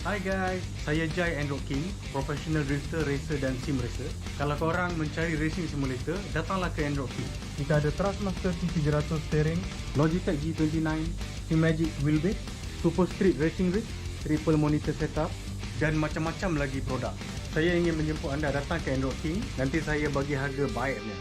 Hai guys, saya Jai Android King, professional drifter, racer dan sim racer. Kalau korang mencari racing simulator, datanglah ke Android King. Kita ada Trustmaster T300 steering, Logitech G29, Simagic wheelbase, Super Street Racing Rig, triple monitor setup dan macam-macam lagi produk. Saya ingin menjemput anda datang ke Android King, nanti saya bagi harga baiknya.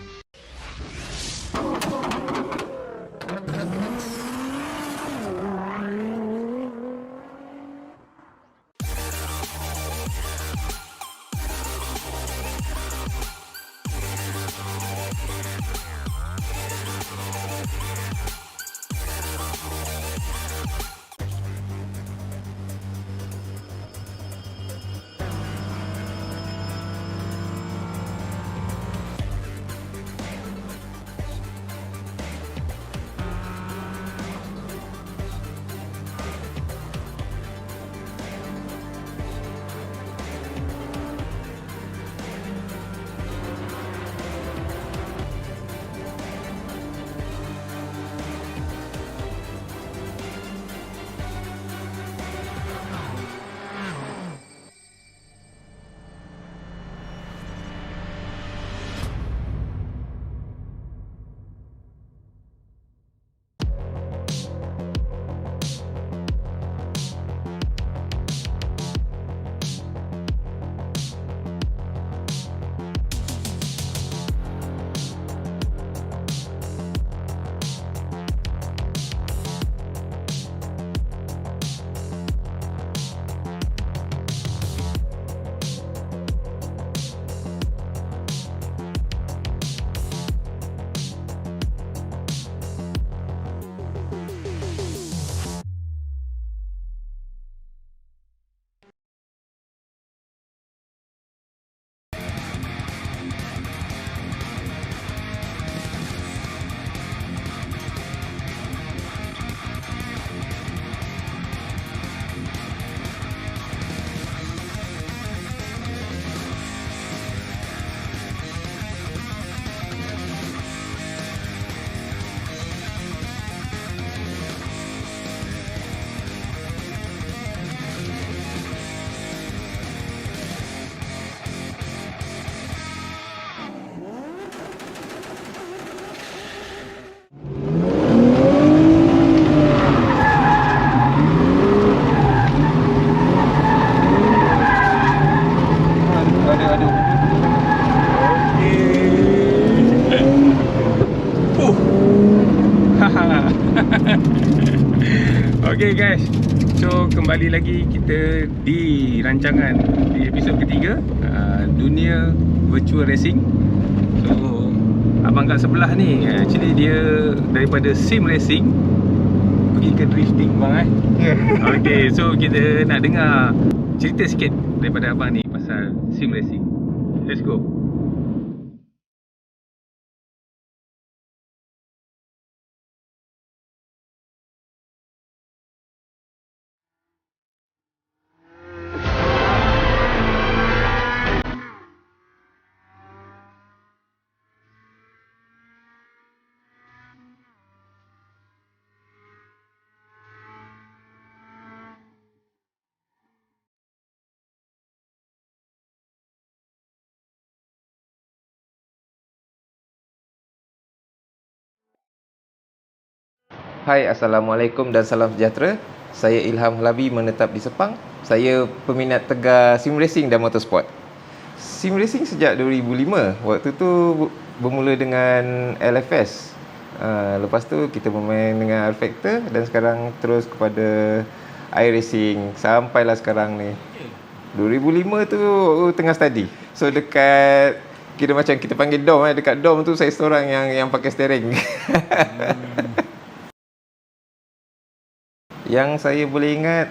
Okay guys, so kembali lagi kita di rancangan di episod ketiga, dunia virtual racing. So abang kat sebelah ni actually dia daripada sim racing pergi ke drifting bang Okay, so kita nak dengar cerita sikit daripada abang ni pasal sim racing. Let's go. Hai, Assalamualaikum dan salam sejahtera. Saya Ilham Halabi, menetap di Sepang. Saya peminat tegar sim racing dan motorsport. Sim racing sejak 2005. Waktu tu bermula dengan LFS. Lepas tu kita bermain dengan R-Factor dan sekarang terus kepada iRacing sampailah sekarang ni. 2005 tu tengah study. So dekat kira macam kita panggil dom, dekat dom tu saya seorang yang pakai steering. Yang saya boleh ingat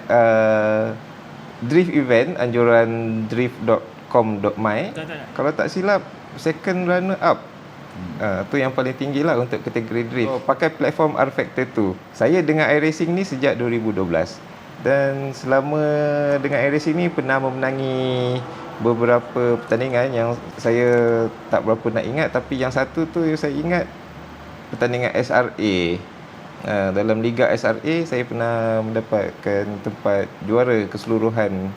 drift event anjuran drift.com.my. Kalau tak silap second runner up. Tu yang paling tinggi lah untuk kategori drift. So, pakai platform R-Factor 2. Saya dengan iRacing ni sejak 2012. Dan selama dengan iRacing ni pernah memenangi beberapa pertandingan yang saya tak berapa nak ingat. Tapi yang satu tu yang saya ingat pertandingan SRA. Dalam Liga SRA saya pernah mendapatkan tempat juara keseluruhan.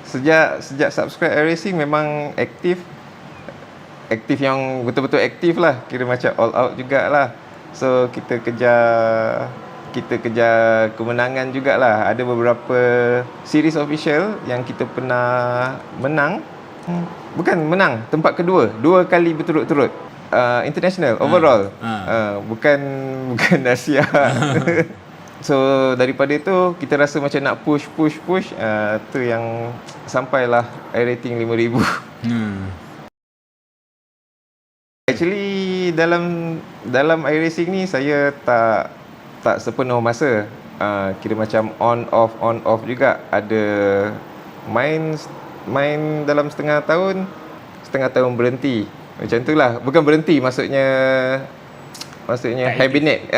Sejak subscribe iRacing memang aktif yang betul-betul aktif lah, kira macam all out jugalah. So kita kejar kemenangan jugalah. Ada beberapa series official yang kita pernah menang. Bukan menang, tempat kedua 2 kali berturut-turut. International overall. Bukan Asia. So daripada itu kita rasa macam nak push tu yang sampailah iRating 5000. Actually dalam iRacing ni saya tak sepenuh masa. Kira macam on off juga. Ada main dalam setengah tahun berhenti. Macam tu lah. Bukan berhenti, maksudnya hibernate.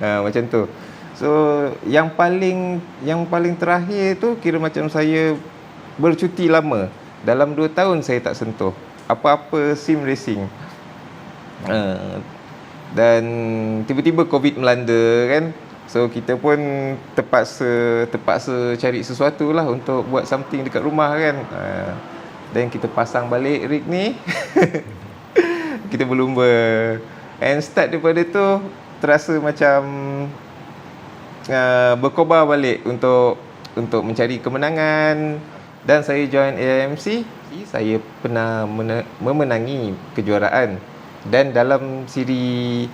Macam tu. So yang paling terakhir tu kira macam saya bercuti lama. Dalam 2 tahun saya tak sentuh apa-apa sim racing. Dan tiba-tiba COVID melanda kan. So kita pun terpaksa cari sesuatu lah untuk buat something dekat rumah kan. Dan kita pasang balik rig ni. Kita berlumba. And start daripada tu terasa macam berkobar balik untuk mencari kemenangan. Dan saya join AIMC. Saya pernah memenangi kejuaraan. Dan dalam siri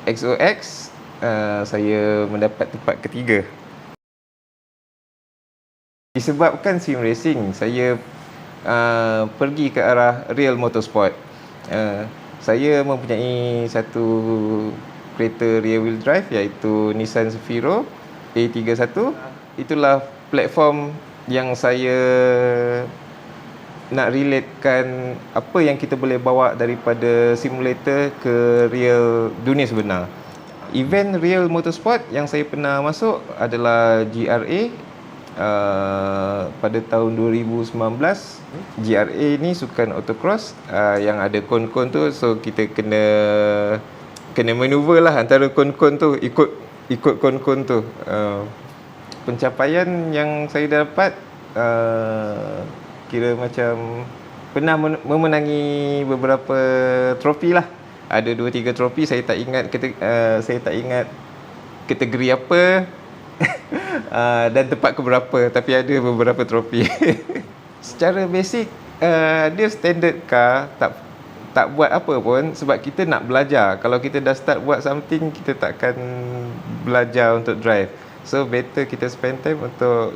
XOX saya mendapat tempat ketiga. Disebabkan sim racing, saya pergi ke arah real motorsport. Saya mempunyai satu kereta rear wheel drive iaitu Nissan Safiro A31. Itulah platform yang saya nak relatekan apa yang kita boleh bawa daripada simulator ke real dunia sebenar. Event real motorsport yang saya pernah masuk adalah GRA pada tahun 2019. GRA ni sukan autocross yang ada kon-kon tu, so kita kena maneuver lah antara kon-kon tu, ikut kon-kon tu. Pencapaian yang saya dapat kira macam pernah memenangi beberapa trofi lah. Ada 2-3 trofi, saya tak ingat kategori apa dan tempat ke berapa, tapi ada beberapa trofi. Secara basic dia standard car, tak buat apa pun sebab kita nak belajar. Kalau kita dah start buat something, kita takkan belajar untuk drive. So better kita spend time untuk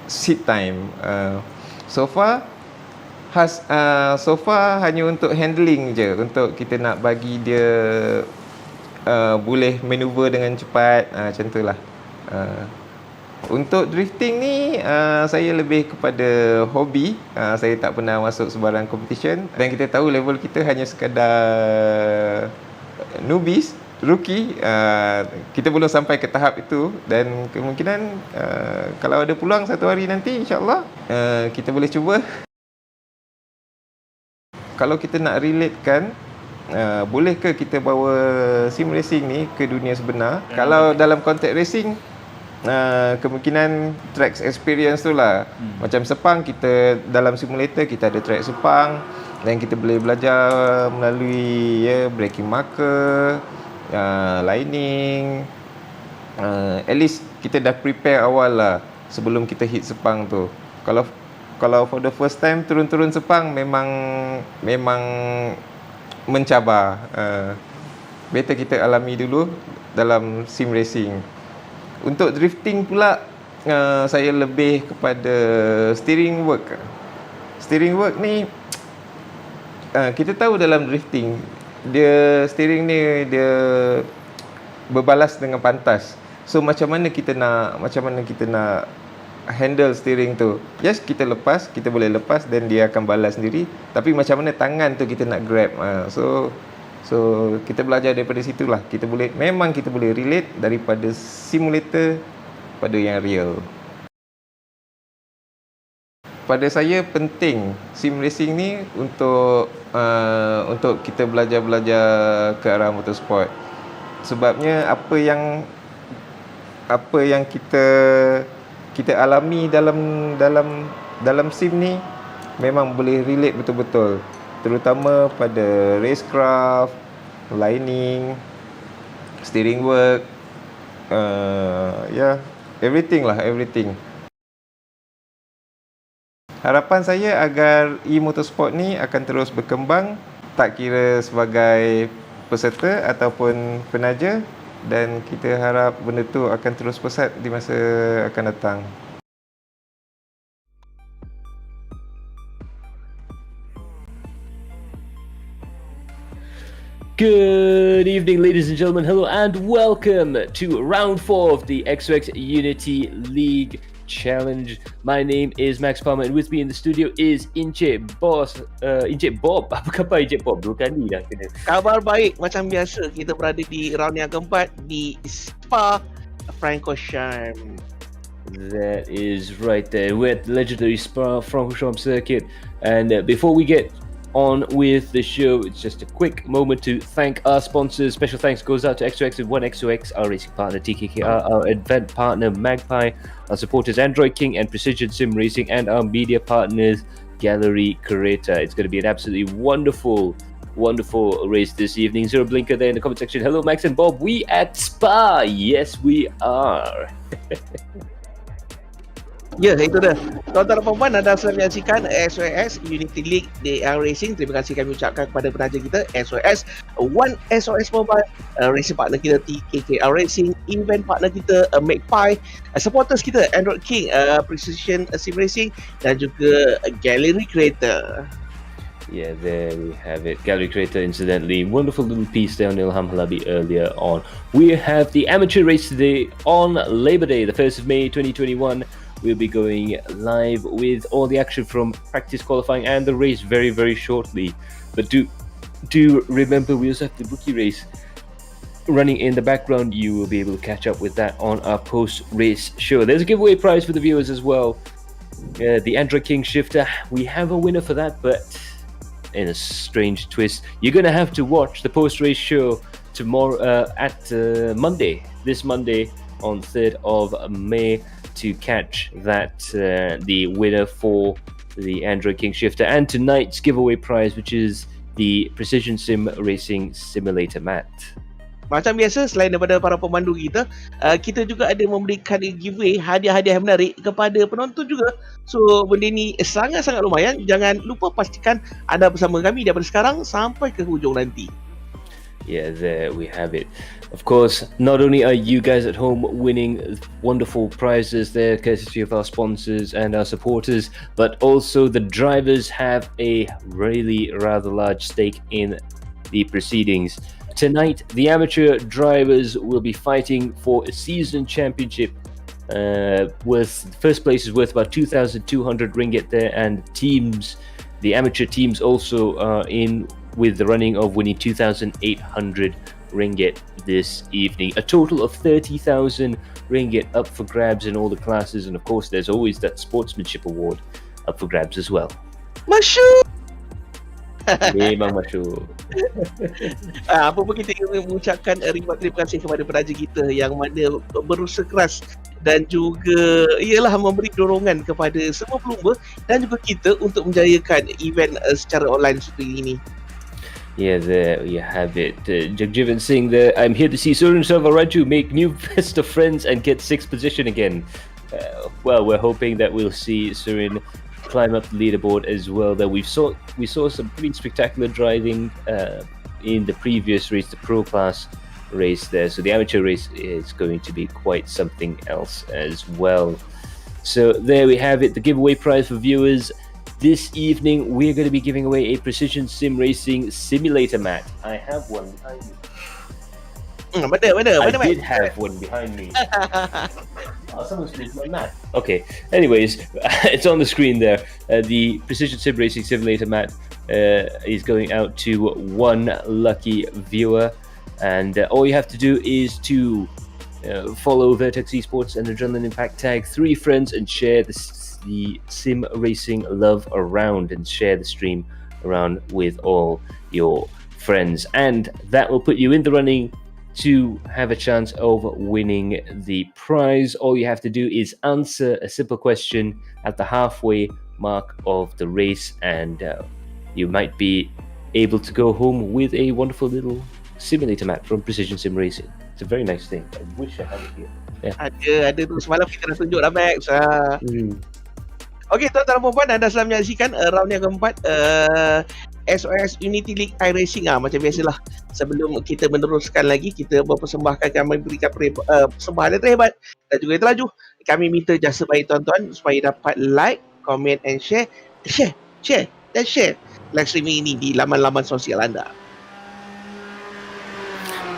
seat time. So far hanya untuk handling je, untuk kita nak bagi dia boleh maneuver dengan cepat, macam tu lah. Untuk drifting ni saya lebih kepada hobi. Saya tak pernah masuk sebarang competition. Dan kita tahu level kita hanya sekadar newbies, rookie. Kita belum sampai ke tahap itu. Dan kemungkinan kalau ada peluang satu hari nanti, insyaAllah kita boleh cuba. Kalau kita nak relatekan, bolehkah kita bawa sim racing ni ke dunia sebenar? Kalau dalam konteks racing, kemungkinan tracks experience tu lah. Macam Sepang, kita dalam simulator kita ada track Sepang, dan kita boleh belajar melalui braking marker, lining. At least kita dah prepare awal lah sebelum kita hit Sepang tu. Kalau for the first time turun Sepang memang mencabar. Better kita alami dulu dalam sim racing. Untuk drifting pula, saya lebih kepada steering work. Steering work ni kita tahu dalam drifting steering ni dia berbalas dengan pantas. So macam mana kita nak handle steering tu? Yes, kita boleh lepas dan dia akan balas sendiri. Tapi macam mana tangan tu kita nak grab? So kita belajar daripada situlah. Kita boleh relate daripada simulator pada yang real. pada saya penting sim racing ni untuk kita belajar ke arah motorsport. Sebabnya apa yang kita alami dalam sim ni memang boleh relate betul-betul, terutama pada racecraft, lining, steering work, everything. Harapan saya agar e-motorsport ni akan terus berkembang, tak kira sebagai peserta ataupun penaja, dan kita harap benda tu akan terus pesat di masa akan datang. Good evening, ladies and gentlemen. Hello and welcome to round 4 of the XOX Unity League Challenge. My name is Max Palmer and with me in the studio is Encik Bob. Apa khabar Encik Bob? 2 kali dah kena. Kabar baik macam biasa. Kita berada di round yang keempat di Spa-Francorchamps. That is right there. We're at the legendary Spa-Francorchamps circuit. And before we get on with the show, it's just a quick moment to thank our sponsors. Special thanks goes out to XOX and 1XOX, our racing partner TKKR, our event partner Macpie, our supporters Android King and Precision Sim Racing, and our media partners Galeri Kereta. It's going to be an absolutely wonderful race this evening. Zero Blinker there in the comment section. Hello Max and Bob, we at Spa. Yes we are. Ya, itu dah. Tuan-tuan dan puan-puan, anda sedang menyaksikan XOX Unity League DL Racing. Terima kasih kami ucapkan kepada penaja kita XOX, One XOX Mobile, racing partner kita TKKR Racing, event partner kita Macpie, supporters kita Android King, Precision Sim Racing, dan juga Galeri Kereta. Yeah, there we have it. Galeri Kereta, incidentally. Wonderful little piece there on Ilham Halabi earlier on. We have the amateur race today on Labor Day, the 1st of May 2021. We'll be going live with all the action from practice qualifying and the race very, very shortly. But do remember, we also have the rookie race running in the background. You will be able to catch up with that on our post-race show. There's a giveaway prize for the viewers as well. The Android King shifter. We have a winner for that, but in a strange twist, you're going to have to watch the post-race show tomorrow at this Monday on 3rd of May to catch that the winner for the Android King shifter and tonight's giveaway prize, which is the Precision Sim Racing Simulator mat. Macam biasa, selain daripada para pemandu kita, kita juga ada memberikan giveaway hadiah-hadiah menarik kepada penonton juga. So benda ni sangat-sangat lumayan. Jangan lupa pastikan anda bersama kami daripada sekarang sampai ke hujung nanti. Yeah, there we have it. Of course, not only are you guys at home winning wonderful prizes there, courtesy of our sponsors and our supporters, but also the drivers have a really rather large stake in the proceedings. Tonight, the amateur drivers will be fighting for a season championship. First place is worth about 2,200 ringgit there, and the amateur teams also are in with the running of winning 2,800 ringgit this evening. A total of 30,000 ringgit up for grabs in all the classes, and of course there's always that sportsmanship award up for grabs as well. Masyur! Memang masyur. Apa pun kita ingin mengucapkan ribuan terima kasih kepada penaja kita yang mana berusaha keras dan juga ialah memberi dorongan kepada semua pelumba dan juga kita untuk menjayakan event secara online seperti ini. Yeah, there you have it. Jagjivan Singh there. I'm here to see Surun Selvaraju make new best of friends and get 6th position again. Well, we're hoping that we'll see Surun climb up the leaderboard as well. That we saw some pretty spectacular driving in the previous race, the pro class race there. So the amateur race is going to be quite something else as well. So there we have it. The giveaway prize for viewers. This evening, we're going to be giving away a Precision Sim Racing Simulator mat. I have one behind me. I did have one behind me. Someone's moved my mat. Okay, anyways, it's on the screen there. The Precision Sim Racing Simulator mat is going out to one lucky viewer. And all you have to do is to follow Vertex Esports and Adrenaline Impact, tag 3 friends and share the sim racing love around and share the stream around with all your friends, and that will put you in the running to have a chance of winning the prize. All you have to do is answer a simple question at the halfway mark of the race, and you might be able to go home with a wonderful little simulator map from Precision Sim Racing. It's a very nice thing. I wish I had it here. Ada tu semalam kita dah tunjuk dah Max. Okey, tuan-tuan dan puan-puan, anda sedang menyaksikan round yang keempat XOX Unity League iRacing. Macam biasalah, sebelum kita meneruskan lagi, kita mempersembahkan, kami berikan persembahan yang terhebat dan juga yang terlaju. Kami minta jasa baik tuan-tuan supaya dapat like, comment and share live streaming ini di laman-laman sosial anda.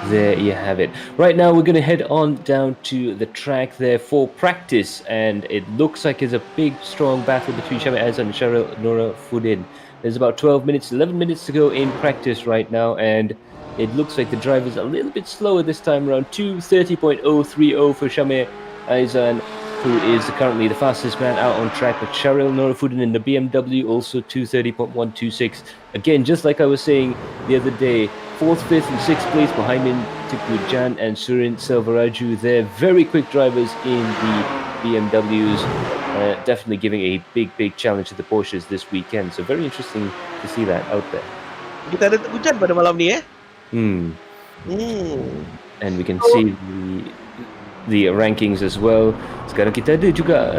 There you have it. Right now we're going to head on down to the track there for practice, and it looks like it's a big strong battle between Syamil Azam and Syaril Nora Fudin. There's about 11 minutes to go in practice right now, and it looks like the driver's a little bit slower this time around. 2:30.030 for Syamil Azam, who is currently the fastest man out on track, but Syaril Nora Fudin in the BMW also 2:30.126. Again, just like I was saying the other day, 4th, 5th and 6th place behind him, Jan and Surin Selvaraju. They're very quick drivers in the BMWs, definitely giving a big challenge to the Porsches this weekend. So very interesting to see that out there. Kita ada hujan pada malam ni And we can see the rankings as well. Sekarang kita ada juga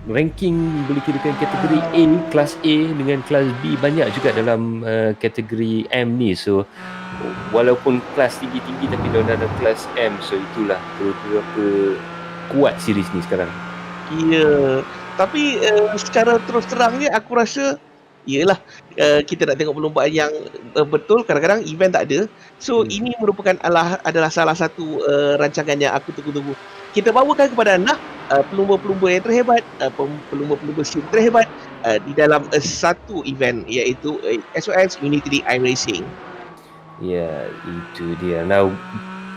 ranking boleh kirakan kategori A, kelas A dengan kelas B, banyak juga dalam kategori M ni. So walaupun kelas tinggi-tinggi tapi dia ada kelas M. So itulah berapa kuat series ni sekarang. Ya, tapi secara terus terangnya aku rasa iyalah, kita nak tengok perlombaan yang betul, kadang-kadang event tak ada. So ini merupakan adalah salah satu rancangan yang aku tunggu-tunggu. Kita bawakan kepada Nuff pelumba-pelumba yang terhebat, pelumba-pelumba sim terhebat di dalam satu event, iaitu XOX Unity League iRacing. Yeah, itu dia. Now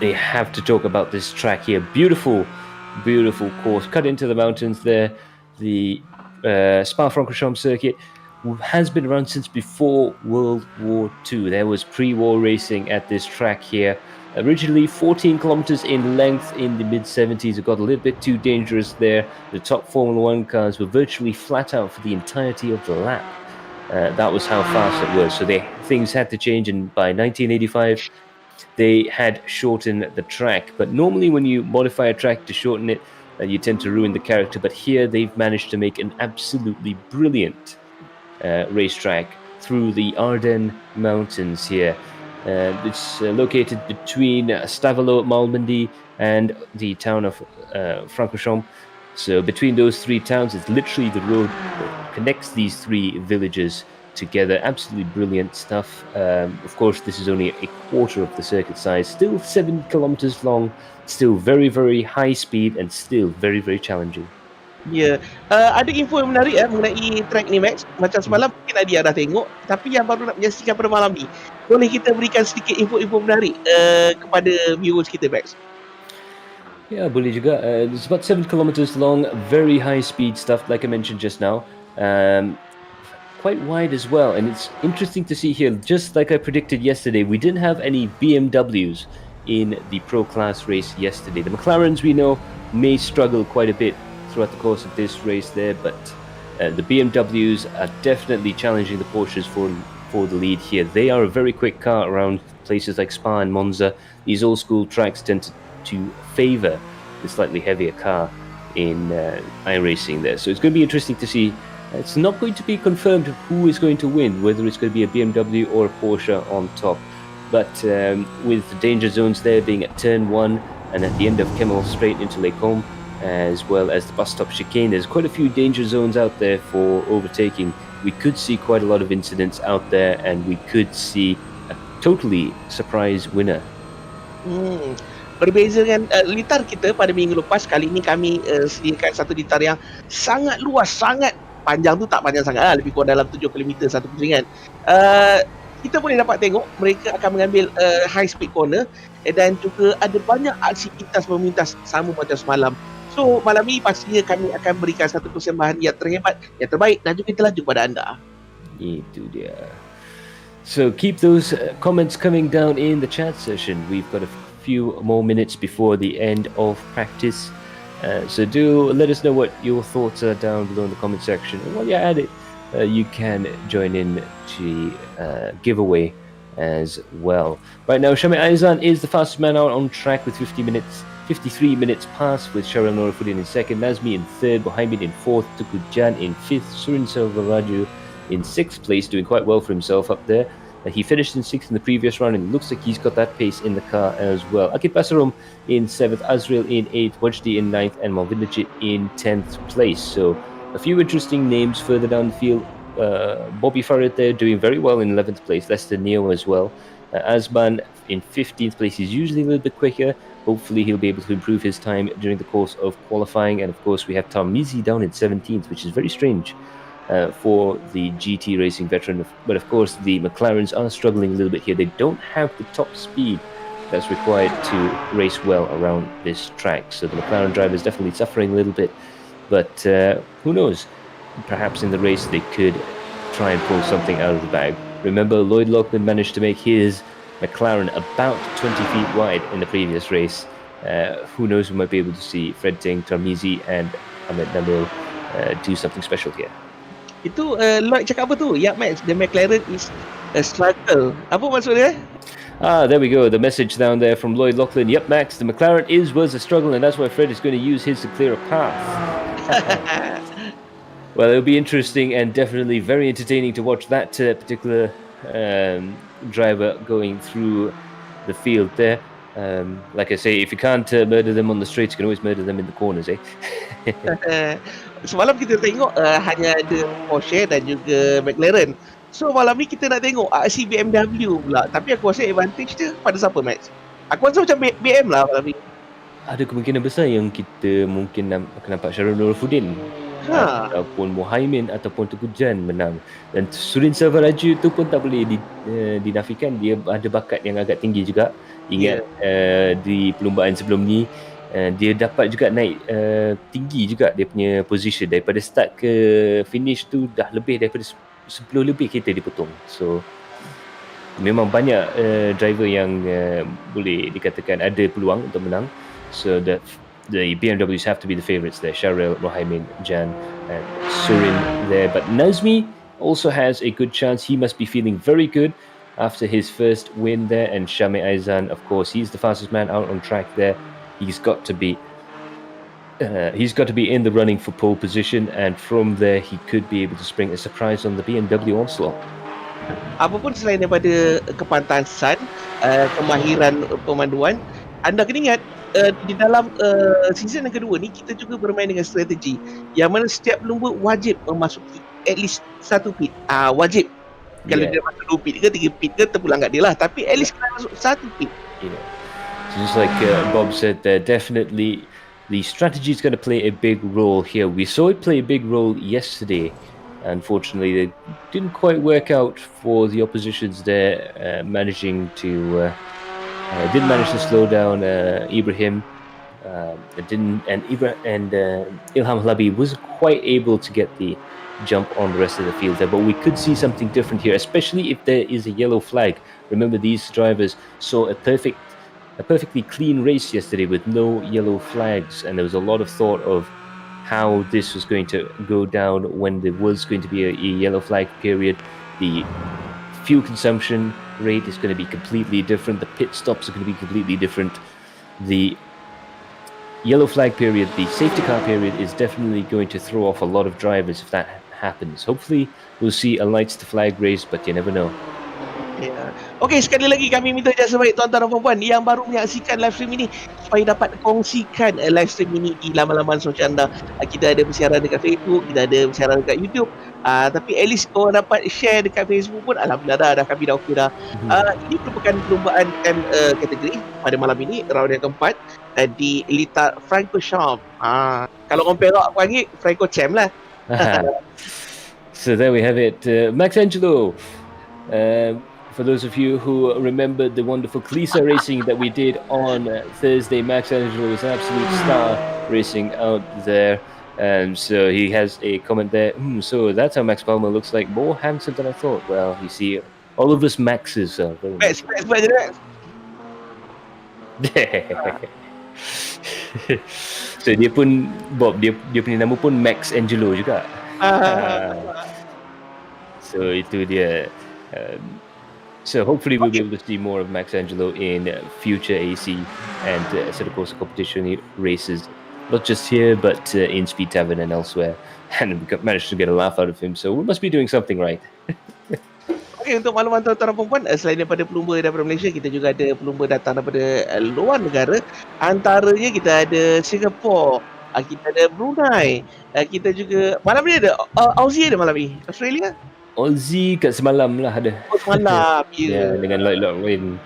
they have to talk about this track here. Beautiful course, cut into the mountains there. The Spa-Francorchamps circuit has been around since before World War II. There was pre-war racing at this track here. Originally 14 kilometers in length in the mid-70s. It got a little bit too dangerous there. The top Formula One cars were virtually flat out for the entirety of the lap. That was how fast it was. So things had to change, and by 1985 they had shortened the track. But normally when you modify a track to shorten it, you tend to ruin the character. But here they've managed to make an absolutely brilliant racetrack through the Ardennes Mountains here. It's located between Stavelot, Malmedy and the town of Francorchamps. So between those three towns, it's literally the road that connects these three villages together. Absolutely brilliant stuff. Of course, this is only a quarter of the circuit size. Still 7 kilometers long. Still very high speed and still very challenging. Ya, ada info yang menarik mengenai track ni Max. Macam semalam mungkin Nadia dah tengok, tapi yang baru nak menyaksikan pada malam ni, boleh kita berikan sedikit info-info menarik kepada viewers kita Max? Yeah, boleh juga. It's about 7 kilometers long, very high speed stuff like I mentioned just now. Quite wide as well, and it's interesting to see here, just like I predicted yesterday, we didn't have any BMWs in the pro class race yesterday. The McLarens we know may struggle quite a bit throughout the course of this race there, but the BMWs are definitely challenging the Porsches for the lead here. They are a very quick car around places like Spa and Monza. These old school tracks tend to favour the slightly heavier car in iRacing there. So it's going to be interesting to see. It's not going to be confirmed who is going to win, whether it's going to be a BMW or a Porsche on top. But with the danger zones there being at turn 1 and at the end of Kemmel Straight into Les Combes, as well as the bus stop chicane, there's quite a few danger zones out there for overtaking. We could see quite a lot of incidents out there, and we could see a totally surprise winner. Berbeza dengan litar kita pada minggu lepas, kali ini kami sediakan satu litar yang sangat luas, sangat panjang tu tak panjang sangat, lebih kurang dalam 7 km satu pusingan. Kita boleh dapat tengok mereka akan mengambil high speed corner, dan juga ada banyak aksi pintas memintas sama macam semalam. So malam ni pastinya kami akan berikan satu persembahan yang terhebat, yang terbaik dan juga terlaju pada anda. Itu dia. So keep those comments coming down in the chat session. We've got a few more minutes before the end of practice. So do let us know what your thoughts are down below in the comment section. And while you're at it, you can join in the giveaway as well. Right now, Shami Aizan is the fastest man out on track with 53 minutes past, with Sharil Norafuddin in second, Nazmi in third, Bohaimin in fourth, Tuku Jan in fifth, Surin Selvaraju in sixth place, doing quite well for himself up there. He finished in sixth in the previous round, and it looks like he's got that pace in the car as well. Akid Pasarum in seventh, Azrael in eighth, Wajdi in ninth, and Malvindajit in 10th place. So a few interesting names further down the field. Bobby Farid there doing very well in 11th place, Lester Neo as well. Azman in 15th place. He's usually a little bit quicker. Hopefully he'll be able to improve his time during the course of qualifying. And of course we have Tarmizi down in 17th, which is very strange for the GT racing veteran. But of course the McLarens are struggling a little bit here. They don't have the top speed that's required to race well around this track. So the McLaren driver is definitely suffering a little bit. But who knows? Perhaps in the race they could try and pull something out of the bag. Remember, Lloyd Loughlin managed to make his McLaren about 20 feet wide in the previous race. Who knows, we might be able to see Fred Ting, Tarmizi and Ahmed Nabil do something special here. Itu Lloyd cakap apa tu? Ya Max, the McLaren is a struggle. Apa maksud dia? There we go. The message down there from Lloyd Loughlin. Yep, Max, the McLaren was a struggle, and that's why Fred is going to use his to clear a path. Well, it'll be interesting and definitely very entertaining to watch that particular driver going through the field there. Like I say, if you can't murder them on the straights, you can always murder them in the corners, eh? Semalam kita tengok hanya ada Porsche dan juga McLaren. So malam ni kita nak tengok aksi BMW pula. Tapi aku rasa advantage dia pada siapa, Max? Aku rasa macam BM lah malam ni. Ada kemungkinan besar yang kita mungkin akan nampak Sharul Norafuddin ataupun Mohaimin ataupun Tuku Jan menang. Dan Surin Selvaraju tu pun tak boleh dinafikan. Dia ada bakat yang agak tinggi juga. Ingat di perlumbaan sebelum ni dia dapat juga naik tinggi juga dia punya position. Daripada start ke finish tu dah lebih daripada 10 lebih kereta dipotong. So memang banyak driver yang boleh dikatakan ada peluang untuk menang. So the BMWs have to be the favourites there. Sharil, Mohaimin, Jan and Surin there. But Nazmi also has a good chance. He must be feeling very good after his first win there. And Shami Aizan, of course, he's the fastest man out on track there. He's got to be in the running for pole position, and from there he could be able to spring a surprise on the BMW onslaught. Apapun selain daripada kepantasan, kemahiran pemanduan, anda kena ingat di dalam season yang kedua ni kita juga bermain dengan strategi yang mana setiap pelumba wajib memasuki at least 1 pit. Wajib. Kalau dia masuk 2 pit ke 3 pit ke terpulang kat dia lah, tapi at least kena masuk 1 pit. So just like Bob said there, definitely the strategy is going to play a big role here. We saw it play a big role yesterday. Unfortunately, they didn't quite work out for the oppositions there, didn't manage to slow down Ibrahim. Ilham Halabi wasn't quite able to get the jump on the rest of the field there, but we could see something different here, especially if there is a yellow flag. Remember, these drivers saw a perfectly clean race yesterday with no yellow flags, and there was a lot of thought of how this was going to go down when there was going to be a yellow flag period. The fuel consumption rate is going to be completely different. The pit stops are going to be completely different. The yellow flag period, the safety car period, is definitely going to throw off a lot of drivers if that happens. Hopefully we'll see a lights to flag race, but you never know. Okey, sekali lagi kami minta jasa baik tuan-tuan dan puan-puan yang baru menyaksikan live stream ini supaya dapat kongsikan live stream ini di laman-laman sosial anda. Kita ada bersiaran dekat Facebook, kita ada bersiaran dekat YouTube. Tapi at least korang dapat share dekat Facebook pun alhamdulillah dah kami dah okey dah. Ini merupakan perlombaan kategori pada malam ini, round yang keempat di Spa-Francorchamps. Kalau orang Perak panggil Francorchamps lah. So there we have it. Max Angelo For those of you who remember the wonderful Klisa racing that we did on Thursday, Max Angelo was an absolute star racing out there. And so he has a comment there. So that's how Max Palmer looks like. More handsome than I thought. Well, you see, all of us Maxes are very Max je Max. So dia pun Bob, dia punya nama pun Max Angelo juga. So itu dia. So hopefully we'll be able to see more of Max Angelo in future AC and Assetto Corsa competition races, not just here but in Speed Tavern and elsewhere. And we managed to get a laugh out of him, so we must be doing something right. Okay, untuk makluman tuan-tuan dan puan-puan, selain daripada pelumba daripada Malaysia, kita juga ada pelumba datang daripada luar negara. Antaranya kita ada Singapore, kita ada Brunei, kita juga malam ni ada Aussie ada malam ni, Australia. Aussie kat semalam lah ada. Oh, semalam, ya. Dengan Lloyd Win.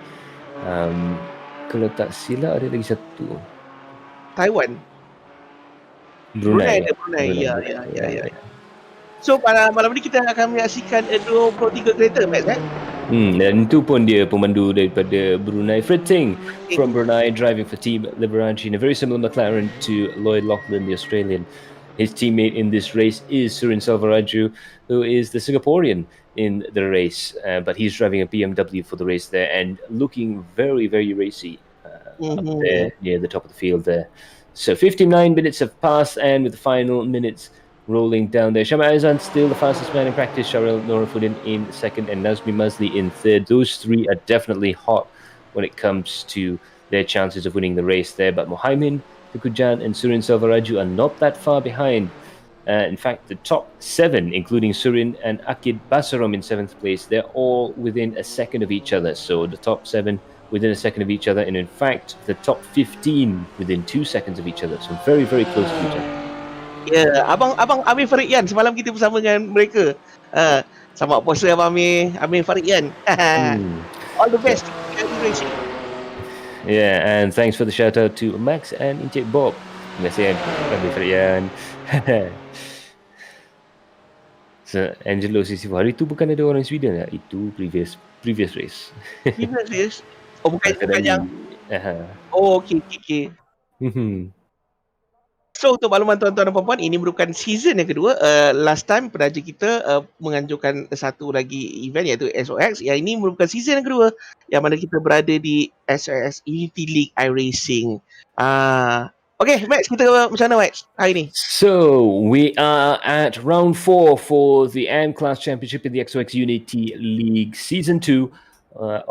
Kalau tak silap ada lagi satu. Taiwan. Brunei. Ya. So pada malam ni kita akan menyaksikan 23 kereta, Max, dan itu pun dia pemandu daripada Brunei, Fred Ting from Brunei, driving for Team Liberanci in a very similar McLaren to Lloyd Lachlan, the Australian. His teammate in this race is Surin Selvaraju, who is the Singaporean in the race, but he's driving a BMW for the race there and looking very, very racy up there near the top of the field there. So 59 minutes have passed, and with the final minutes rolling down there, Shama Azan still the fastest man in practice, Sharel Norafuddin in second, and Nazmi Mazli in third. Those three are definitely hot when it comes to their chances of winning the race there, but Mohaimin, Tukujan and Surin Selvaraju are not that far behind. In fact, the top 7, including Surin and Akid Basarom in 7th place, they're all within a second of each other. So the top 7 within a second of each other, and in fact, the top 15 within 2 seconds of each other. So very, very close to each other. Ya, abang Amir Faridian semalam kita bersama dengan mereka. Sama puasa abang Amir Faridian. All the best. Yeah, and thanks for the shout out to Max and Encik Bob. Terima kasih Amir Faridian. So Angelo Sisifu, hari tu bukan ada orang Sweden lah. Itu previous race. Previous race? Oh, bukan yang. Oh, okay. So untuk makluman tuan-tuan dan puan-puan, ini merupakan season yang kedua. Last time penaja kita menganjurkan satu lagi event iaitu XOX. Yang ini merupakan season yang kedua yang mana kita berada di XOX Unity League iRacing. Okay, Max, kita macam mana Max hari ni? So we are at round 4 for the AM Class Championship in the XOX Unity League Season 2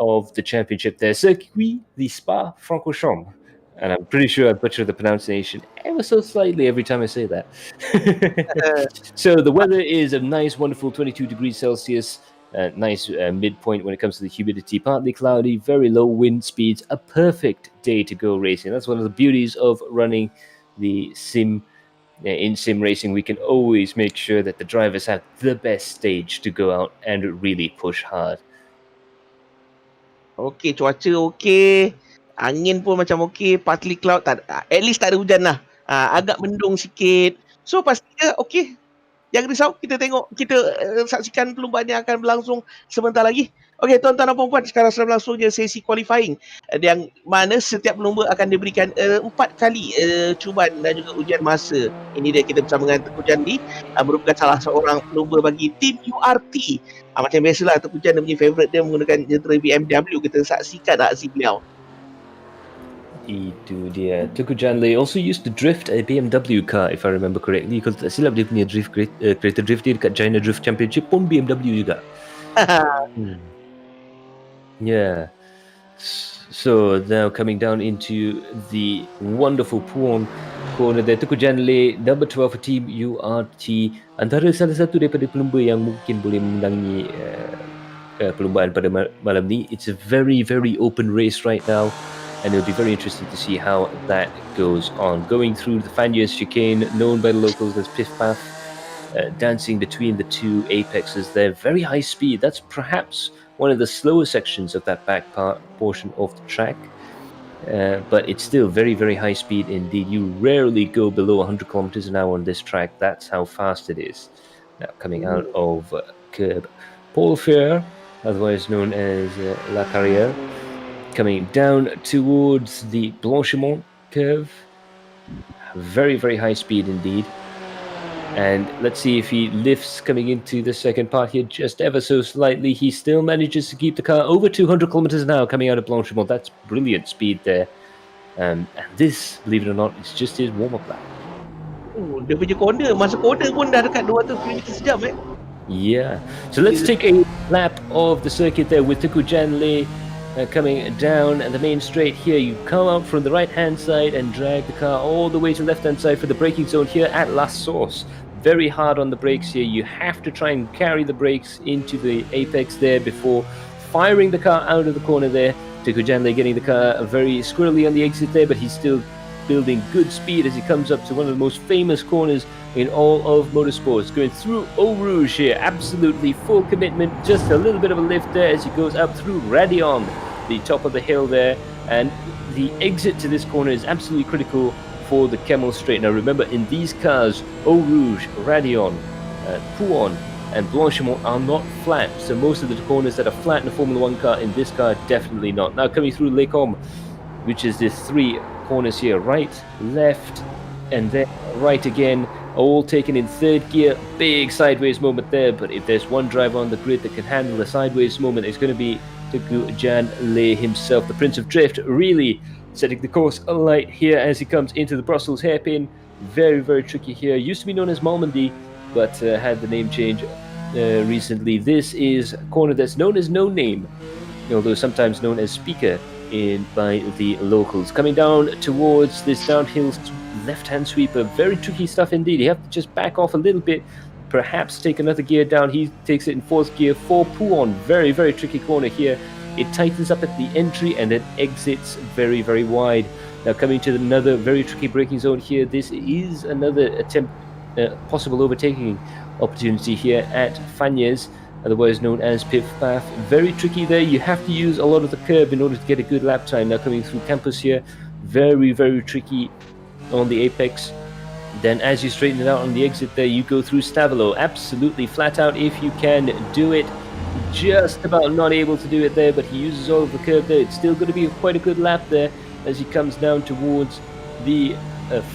of the championship there. Circuit, the Spa-Francorchamps. And I'm pretty sure I butcher the pronunciation ever so slightly every time I say that. So the weather is a nice, wonderful 22 degrees Celsius. Nice midpoint when it comes to the humidity. Partly cloudy, very low wind speeds. A perfect day to go racing. That's one of the beauties of running the sim. In sim racing, we can always make sure that the drivers have the best stage to go out and really push hard. Okay, cuaca okay. Angin pun macam okey, partly cloud, at least tak ada hujan lah. Agak mendung sikit. So pastinya okey. Jangan risau, kita tengok, kita saksikan perlumbaan yang akan berlangsung sebentar lagi. Okey, tuan-tuan dan puan-puan, sekarang sudah berlangsungnya sesi qualifying yang mana setiap pelumba akan diberikan 4 kali cubaan dan juga ujian masa. Ini dia kita bersama dengan Teguh Jandi, merupakan salah seorang pelumba bagi tim URT. Macam biasalah, Teguh Jandi punya favourite dia menggunakan jentera BMW. Kita saksikan aksi beliau. Itu dia. Tuku Janley also used to drift a BMW car, if I remember correctly. Kalau tak silap dia punya kereta drift dia dekat China Drift Championship pun BMW juga. Yeah. So now coming down into the wonderful Puong corner there, Tuku Janley, number 12 for Team URT. Antara salah satu daripada pelumba yang mungkin boleh memenangi perlumbaan pada malam ni. It's a very, very open race right now. And it'll be very interesting to see how that goes on. Going through the Fanyas chicane, known by the locals as Piff Path, dancing between the two apexes there. Very high speed. That's perhaps one of the slower sections of that back portion of the track. But it's still very, very high speed indeed. You rarely go below 100 kilometers an hour on this track. That's how fast it is. Now coming out of curb. Paul Fair otherwise known as La Carrière, coming down towards the Blanchiment curve. Very, very high speed indeed. And let's see if he lifts coming into the second part here just ever so slightly. He still manages to keep the car over 200 kilometers an hour coming out of Blanchiment. That's brilliant speed there. And this, believe it or not, is just his warm-up lap. Dia punya corner, masuk corner pun dah dekat 200 km sejam Yeah. So let's take a lap of the circuit there with Tuku Janle coming down the main straight here. You come out from the right-hand side and drag the car all the way to the left-hand side for the braking zone here at La Source. Very hard on the brakes here. You have to try and carry the brakes into the apex there before firing the car out of the corner there. Tuku Janle getting the car very squirrely on the exit there, but he's still building good speed as he comes up to one of the most famous corners in all of motorsports. Going through Eau Rouge here, absolutely full commitment, just a little bit of a lift there as he goes up through Radion, the top of the hill there, and the exit to this corner is absolutely critical for the Camel Straight. Now remember, in these cars, Eau Rouge, Radion, Pouon and Blanchiment are not flat, so most of the corners that are flat in a Formula 1 car, in this car, definitely not. Now coming through Les Combes, which is this 3 corners here, right, left, and then right again, all taken in third gear. Big sideways moment there, but if there's one driver on the grid that can handle a sideways moment, it's going to be Tuku Janle himself, the Prince of Drift, really setting the course alight here as he comes into the Brussels hairpin. Very, very tricky here. Used to be known as Malmedy, but had the name change recently. This is a corner that's known as No Name, although sometimes known as Speaker by the locals. Coming down towards this downhill left-hand sweeper, very tricky stuff indeed. You have to just back off a little bit, perhaps take another gear down. He takes it in 4th gear for Pouon. Very, very tricky corner here. It tightens up at the entry and then exits very, very wide. Now coming to another very tricky braking zone here. This is another attempt, possible overtaking opportunity here at Fagnes, otherwise known as Piff Path. Very tricky there. You have to use a lot of the curb in order to get a good lap time. Now coming through Campus here, very, very tricky on the apex. Then as you straighten it out on the exit there, you go through Stavelo, absolutely flat out if you can do it. Just about not able to do it there, but he uses all of the curb there. It's still going to be quite a good lap there as he comes down towards the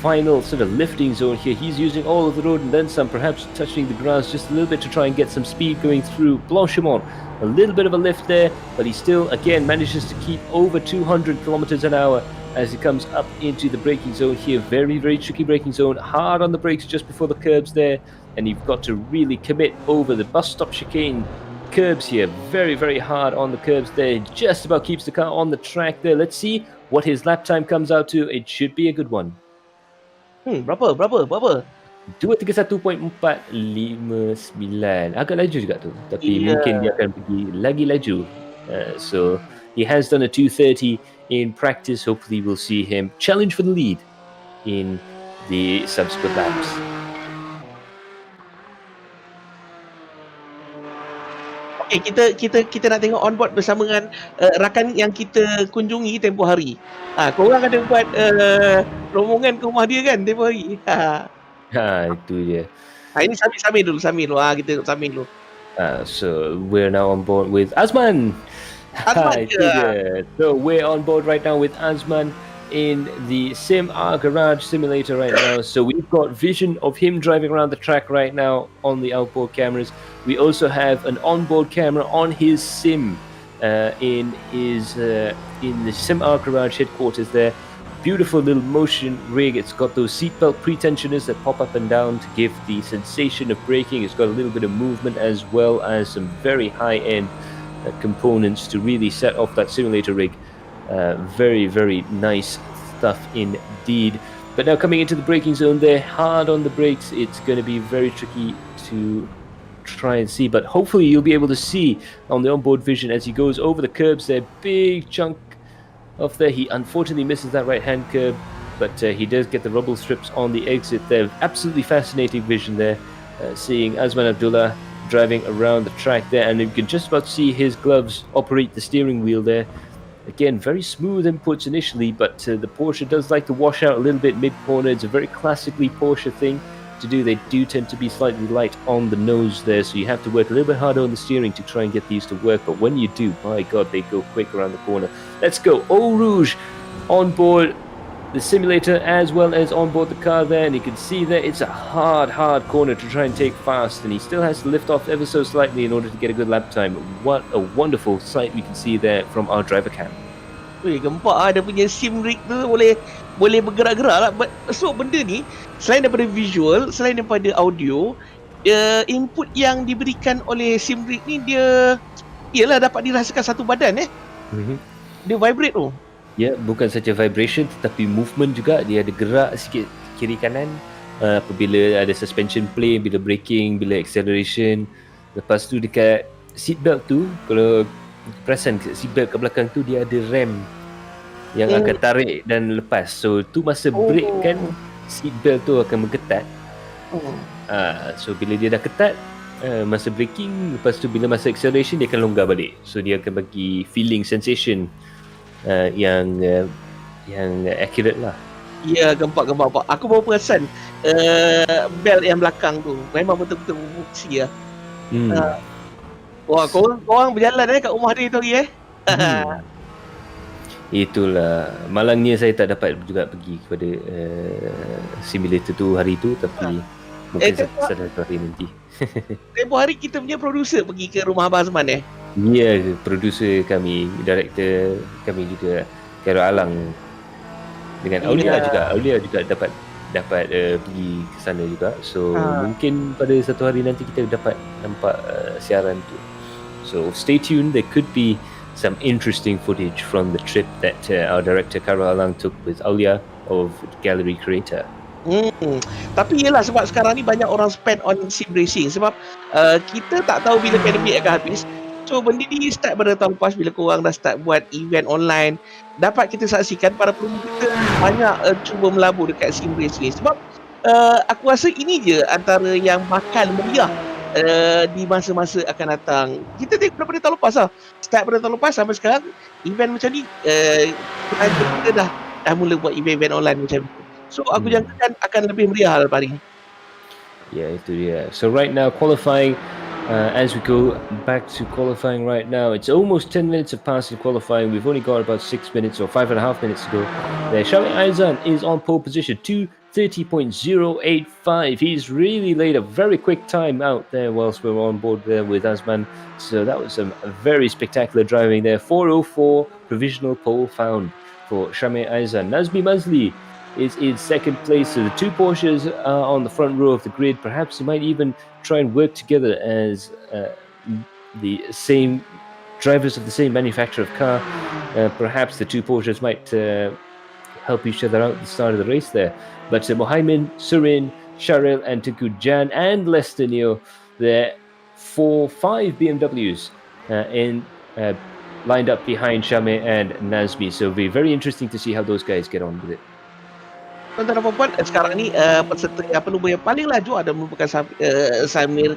final sort of lifting zone here. He's using all of the road and then some, perhaps touching the grass just a little bit to try and get some speed going through Blanchiment. A little bit of a lift there, but he still again manages to keep over 200 kilometers an hour as he comes up into the braking zone here. Very, very tricky braking zone, hard on the brakes just before the curbs there, and you've got to really commit over the bus stop chicane curbs here. Very, very hard on the curbs there. Just about keeps the car on the track there. Let's see what his lap time comes out to. It should be a good one. Berapa? 2:31.459. Agak laju juga tu, tapi mungkin dia akan pergi lagi laju. So he has done a 2:30 in practice. Hopefully we'll see him challenge for the lead in the subsequent laps. Okay, kita nak tengok onboard bersama dengan rakan yang kita kunjungi tempoh hari. Korang ada buat rombongan ke rumah dia kan tempoh hari. Itu dia. Ini Samir dulu. Kita tengok Samir dulu. So we're now on board with Azman. Itu dia. So we're on board right now with Azman in the Sim-R Garage simulator right now. So we've got vision of him driving around the track right now on the outboard cameras. We also have an onboard camera on his sim in the Sim-R Garage headquarters there. Beautiful little motion rig. It's got those seatbelt pretensioners that pop up and down to give the sensation of braking. It's got a little bit of movement as well as some very high-end components to really set off that simulator rig. Very, very nice stuff indeed. But now coming into the braking zone there, hard on the brakes. It's going to be very tricky to try and see, but hopefully you'll be able to see on the onboard vision as he goes over the curbs there. Big chunk off there. He unfortunately misses that right hand curb, but he does get the rubble strips on the exit there. Absolutely fascinating vision there, seeing Azman Abdullah driving around the track there, and you can just about see his gloves operate the steering wheel there. Again, very smooth inputs initially, but the Porsche does like to wash out a little bit mid-corner. It's a very classically Porsche thing. to do. They do tend to be slightly light on the nose there, so you have to work a little bit harder on the steering to try and get these to work. But when you do, my God, they go quick around the corner. Let's go. Eau Rouge on board the simulator as well as on board the car there, and you can see that it's a hard corner to try and take fast, and he still has to lift off ever so slightly in order to get a good lap time. What a wonderful sight we can see there from our driver cam. Weh, gempak dia punya sim rig tu boleh bergerak-gerak lah. So benda ni selain daripada visual, selain daripada audio, input yang diberikan oleh sim rig ni dia ialah dapat dirasakan satu badan Dia vibrate tu. Ya, bukan saja vibration tetapi movement juga. Dia ada gerak sikit kiri kanan apabila ada suspension play, bila braking, bila acceleration. Lepas tu dekat seatbelt tu, kalau perasan seatbelt kat belakang tu dia ada rem yang akan tarik dan lepas. So tu masa brake kan, seatbelt tu akan berketat. So bila dia dah ketat, masa braking, lepas tu bila masa acceleration dia akan longgar balik. So dia akan bagi feeling sensation yang accurate lah. Ya, gempak. Aku baru perasan belt yang belakang tu memang betul-betul fungsi lah. Wah, korang berjalan kat rumah dia tu hari Itulah, malangnya saya tak dapat juga pergi kepada simulator tu hari tu, tapi mungkin satu hari nanti. Tempoh hari kita punya producer pergi ke rumah Abang Azman Ya, producer kami, director kami juga, Khairul Alang dengan Aulia juga dapat pergi ke sana juga. So mungkin pada satu hari nanti kita dapat nampak siaran tu. So stay tuned, there could be some interesting footage from the trip that our director Khairul Alang took with Aulia of Galeri Kereta. Tapi yelah, sebab sekarang ni banyak orang spend on sim racing sebab kita tak tahu bila pandemik akan habis. So benda ni start pada tahun lepas bila korang dah start buat event online, dapat kita saksikan para penonton kita banyak cuba melabur dekat sim race ni. Sebab aku rasa ini je antara yang bakal meriah di masa-masa akan datang. Kita tengok daripada tahun lepas lah, start pada tahun lepas sampai sekarang event macam ni, kita dah mula buat event online macam ni. So aku jangkakan akan lebih meriah lepas ni. Ya, itu dia. So right now qualifying, as we go back to qualifying right now, it's almost 10 minutes have passed in qualifying. We've only got about 6 minutes or 5.5 minutes to go. There, Shami Aizan is on pole position, 2:30.085. He's really laid a very quick time out there whilst we were on board there with Azman. So that was some very spectacular driving there. 4:04 provisional pole found for Shami Aizan. Nazmi Mazli is in second place. So the two Porsches are on the front row of the grid. Perhaps they might even try and work together as the same drivers of the same manufacturer of car. Perhaps the two Porsches might help each other out at the start of the race there. But Mohamed, Surin, Sharil and Tunku Jan and Lester Neal there for 5 BMWs lined up behind Shame and Nazmi. So it'll be very interesting to see how those guys get on with it. Tuan-tuan dan puan-puan, sekarang ni peserta yang pelumba yang paling laju ada merupakan Samir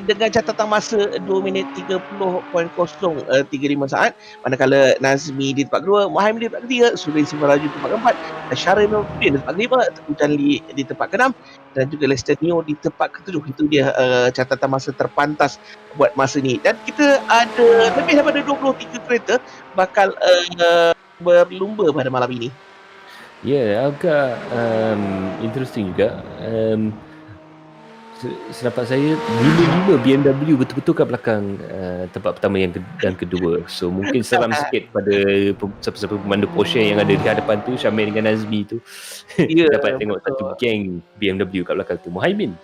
dengan catatan masa 2 minit 30.035 saat, manakala Nazmi di tempat kedua, Muhammad di tempat ketiga, Surin Simaraju di tempat keempat, Syaril Nordin di tempat kelima, Teguh Janli di tempat keenam dan juga Lester Neo di tempat ketujuh. Itu dia catatan masa terpantas buat masa ni, dan kita ada lebih daripada 23 kereta bakal berlumba pada malam ini. Ya, agak interesting juga. Senapak saya 5 BMW betul-betul kat belakang tempat pertama dan kedua. So mungkin salam sikit pada siapa-siapa pemandu Porsche yang ada di hadapan tu, Syamil dengan Nazmi tu. Dapat tengok satu geng BMW kat belakang tu. Muhaimin,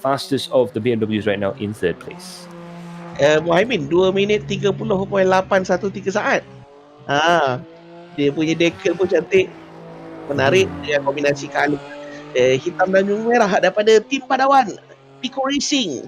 fastest of the BMWs right now in third place. Muhaimin 2 minit 30.813 saat. Dia punya decal pun cantik, menarik dengan kombinasi color hitam dan merah daripada tim Padawan Pico Racing.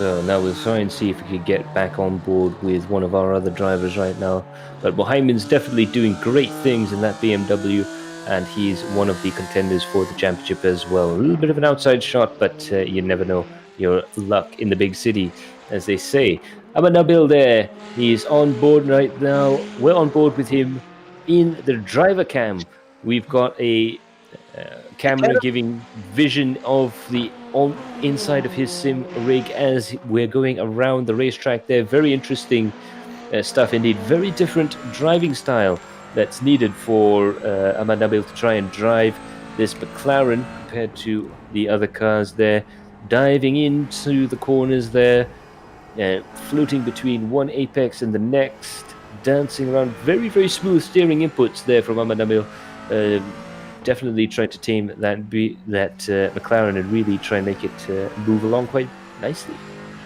So now we'll try and see if we can get back on board with one of our other drivers right now. But Mohaim's definitely doing great things in that BMW, and he's one of the contenders for the championship as well. A little bit of an outside shot, but you never know your luck in the big city, as they say. Ahmad Nabil there, he's on board right now. We're on board with him in the driver cam We've got a camera giving vision of the inside of his sim rig as we're going around the racetrack there. Very interesting stuff indeed. Very different driving style that's needed for Ahmad Nabil to try and drive this McLaren compared to the other cars there. Diving into the corners there, floating between one apex and the next, dancing around. Very, very smooth steering inputs there from Ahmad Nabil. Definitely trying to tame that McLaren and really try and make it move along quite nicely.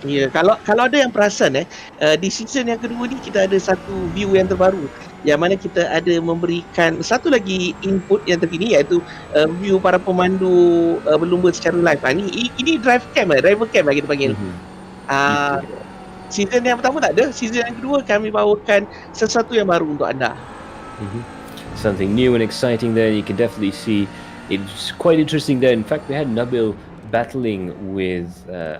Ya, kalau ada yang perasan di season yang kedua ni kita ada satu view yang terbaru yang mana kita ada memberikan satu lagi input yang terkini iaitu view para pemandu berlumba secara live. Ini driver cam lah kita panggil. Season yang pertama tak ada, season yang kedua kami bawakan sesuatu yang baru untuk anda. Something new and exciting there. You can definitely see it's quite interesting there. In fact, we had Nabil battling with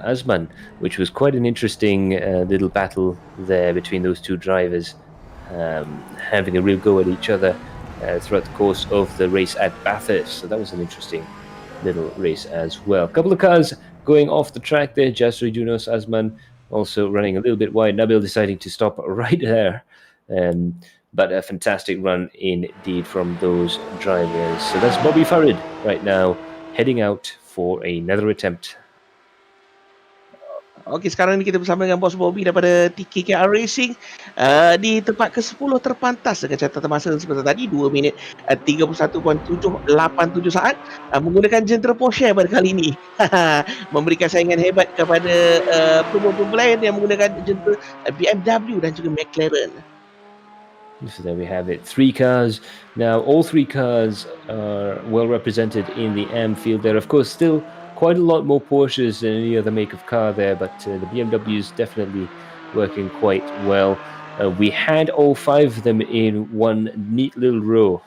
Azman, which was quite an interesting little battle there between those two drivers, having a real go at each other throughout the course of the race at Bathurst. So that was an interesting little race as well. A couple of cars going off the track there. Jasri Junos, Azman also running a little bit wide. Nabil deciding to stop right there. But a fantastic run indeed from those drivers. So that's Bobby Farid right now heading out for another attempt. Okey, sekarang ni kita bersama dengan Bos Bobby daripada TKKR Racing di tempat ke-10 terpantas dengan catatan masa seperti tadi 2 minit 31.787 saat menggunakan jentera Porsche pada kali ini. Memberikan saingan hebat kepada pemula lain yang menggunakan jentera BMW dan juga McLaren. So there we have it. 3 cars. Now, all 3 cars are well represented in the AM field there. Of course, still quite a lot more Porsches than any other make of car there, but the BMW is definitely working quite well. We had all 5 of them in one neat little row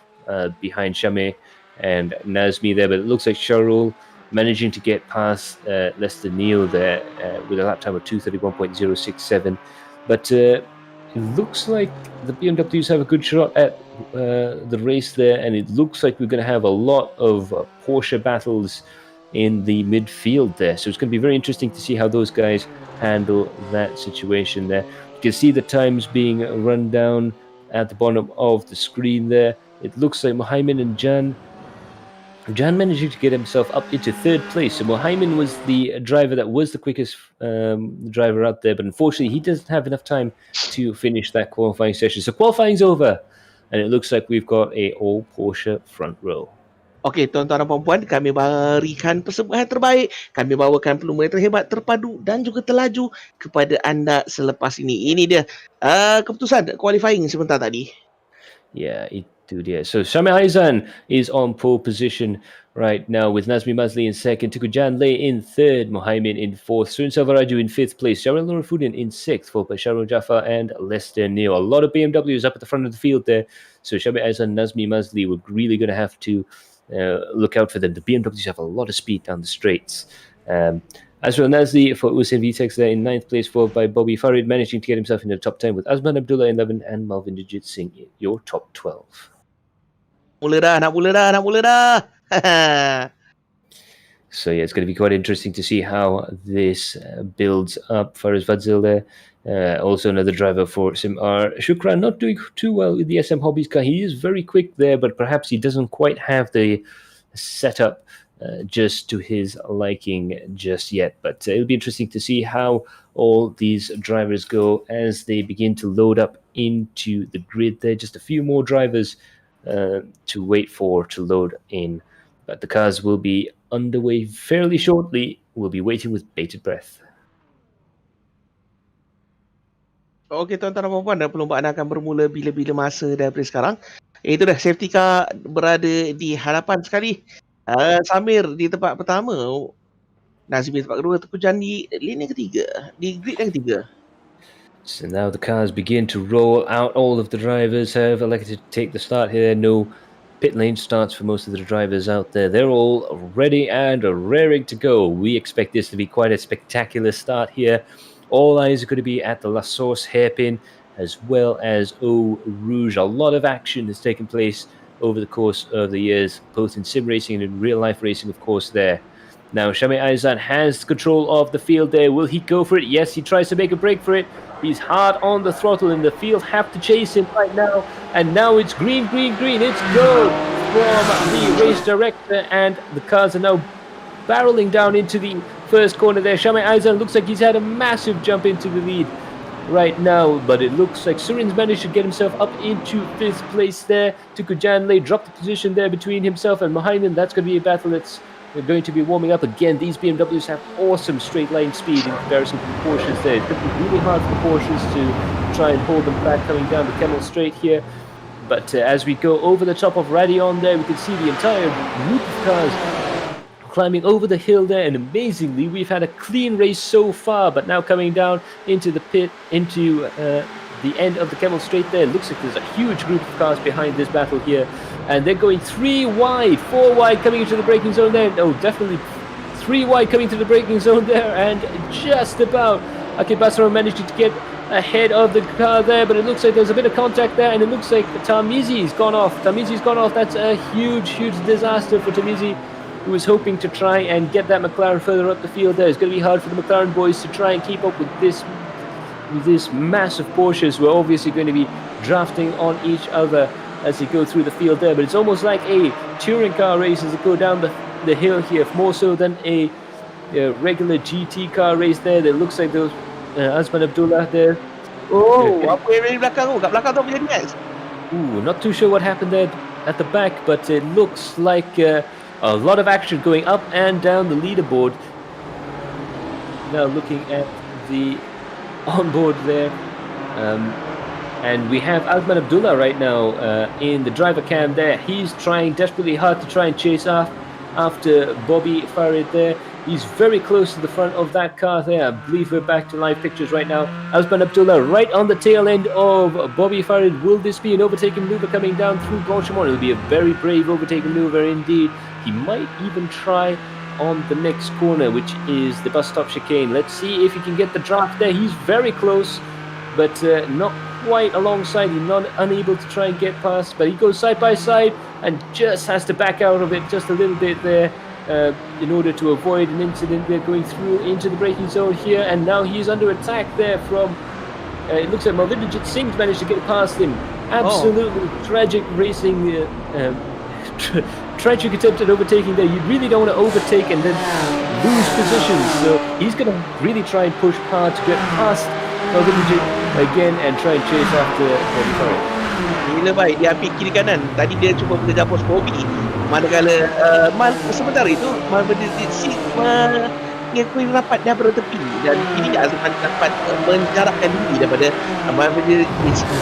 behind Shame and Nazmi there, but it looks like Sharul managing to get past Lester Neal there with a lap time of 2:31.067. But it looks like the BMWs have a good shot at the race there, and it looks like we're going to have a lot of Porsche battles in the midfield there. So it's going to be very interesting to see how those guys handle that situation there. You can see the times being run down at the bottom of the screen there. It looks like Mohaimin and Jan managing to get himself up into 3rd place. So Mohaimin was the driver that was the quickest driver out there, but unfortunately he doesn't have enough time to finish that qualifying session. So qualifying's over, and it looks like we've got a all Porsche front row. Okey, tuan-tuan dan puan-puan, kami berikan persembahan terbaik, kami bawakan pelumba terhebat, terpadu dan juga terlaju kepada anda selepas ini. Ini dia keputusan qualifying sebentar tadi. Yeah, so Shami Aizan is on pole position right now with Nazmi Mazli in 2nd, Tukujan Lay in 3rd, Mohaimin in 4th, Sun Salvaraju in 5th place, Sharul Nurafudin in 6th, followed by Sharul Jaffa and Lester Neal. A lot of BMWs up at the front of the field there, so Shami Aizan and Nazmi Mazli were really going to have to look out for them. The BMWs have a lot of speed down the straights. Azrael Nazli for Usain Vtex there in 9th place, followed by Bobby Farid managing to get himself into the top 10 with Azman Abdullah in 11 and Malvin Digit Singh in your top 12. Nak mula dah. So yeah, it's going to be quite interesting to see how this builds up. Faraz Fadzil there, also another driver for SimR. Shukran not doing too well with the SM Hobbies car. He is very quick there, but perhaps he doesn't quite have the setup just to his liking just yet. But it'll be interesting to see how all these drivers go as they begin to load up into the grid there. Just a few more drivers to wait for to load in. But the cars will be underway fairly shortly. We'll be waiting with bated breath. Okey, tuan-tuan dan puan-puan, dan perlombaan akan bermula bila-bila masa daripada sekarang. Itu dah safety car berada di hadapan sekali. Samir di tempat pertama, Nazmi di tempat kedua, Tukujan di lane yang ketiga, di grid yang ketiga. So now the cars begin to roll out. All of the drivers have elected to take the start here. No pit lane starts for most of the drivers out there. They're all ready and raring to go. We expect this to be quite a spectacular start here. All eyes are going to be at the La Source hairpin as well as Eau Rouge. A lot of action has taken place over the course of the years, both in sim racing and in real life racing, of course, there. Now, Shami Aizan has control of the field there. Will he go for it? Yes, he tries to make a break for it. He's hard on the throttle, and the field have to chase him right now. And now it's green, green, green. It's go from the race director, and the cars are now barreling down into the first corner there. Shami Aizan looks like he's had a massive jump into the lead right now, but it looks like Surin's managed to get himself up into 5th place there. Tuku Janley dropped the position there between himself and Mohainen. That's going to be a battle that's going to be warming up again. These BMWs have awesome straight line speed in comparison to the Porsches there. It's going to be really hard for the Porsches to try and hold them back coming down the Camel Straight here. But as we go over the top of Radion there, we can see the entire group of cars climbing over the hill there, and amazingly we've had a clean race so far, but now coming down into the pit, into the end of the Camel Straight there, it looks like there's a huge group of cars behind this battle here, and they're going 3 wide, 4 wide coming into the braking zone there. No, definitely 3 wide coming to the braking zone there, and just about Akib Basra managed to get ahead of the car there, but it looks like there's a bit of contact there, and it looks like Tamizi's gone off. That's a huge disaster for Tamizi, who was hoping to try and get that McLaren further up the field there. It's going to be hard for the McLaren boys to try and keep up with this massive Porsches, who are obviously going to be drafting on each other as they go through the field there. But it's almost like a touring car race as they go down the hill here, more so than a regular GT car race there. That looks like those Azman Abdullah there. Oh, apa yang di belakang tu? Kat belakang tu apa jadi guys? Not too sure what happened there at the back, but it looks like a lot of action going up and down the leaderboard. Now looking at the onboard there, and we have Azman Abdullah right now in the driver cam there. He's trying desperately hard to try and chase after Bobby Farid there. He's very close to the front of that car there. I believe we're back to live pictures right now. Azman Abdullah right on the tail end of Bobby Farid. Will this be an overtaking maneuver coming down through Blanchimont? It'll be a very brave overtaking maneuver indeed. He might even try on the next corner, which is the bus stop chicane. Let's see if he can get the draft there. He's very close, but not quite alongside. He's not unable to try and get past, but he goes side by side and just has to back out of it just a little bit there in order to avoid an incident. They're going through into the braking zone here, and now he's under attack there from it looks like Malvinderjit Singh's managed to get past him. Absolutely tragic racing, tragic attempt at overtaking there. You really don't want to overtake and then lose positions, so he's going to really try and push hard to get past Malvinderjit again and try and chase after Bobby Farid. Gila baik, dia ambil kiri kanan. Tadi dia cuba mengejar pos Bobby, manakala sementara itu Malvinderjit Singh mengikuti rapat daripada tepi, dan ini Azman dapat menjarakkan diri daripada Malvinderjit Singh.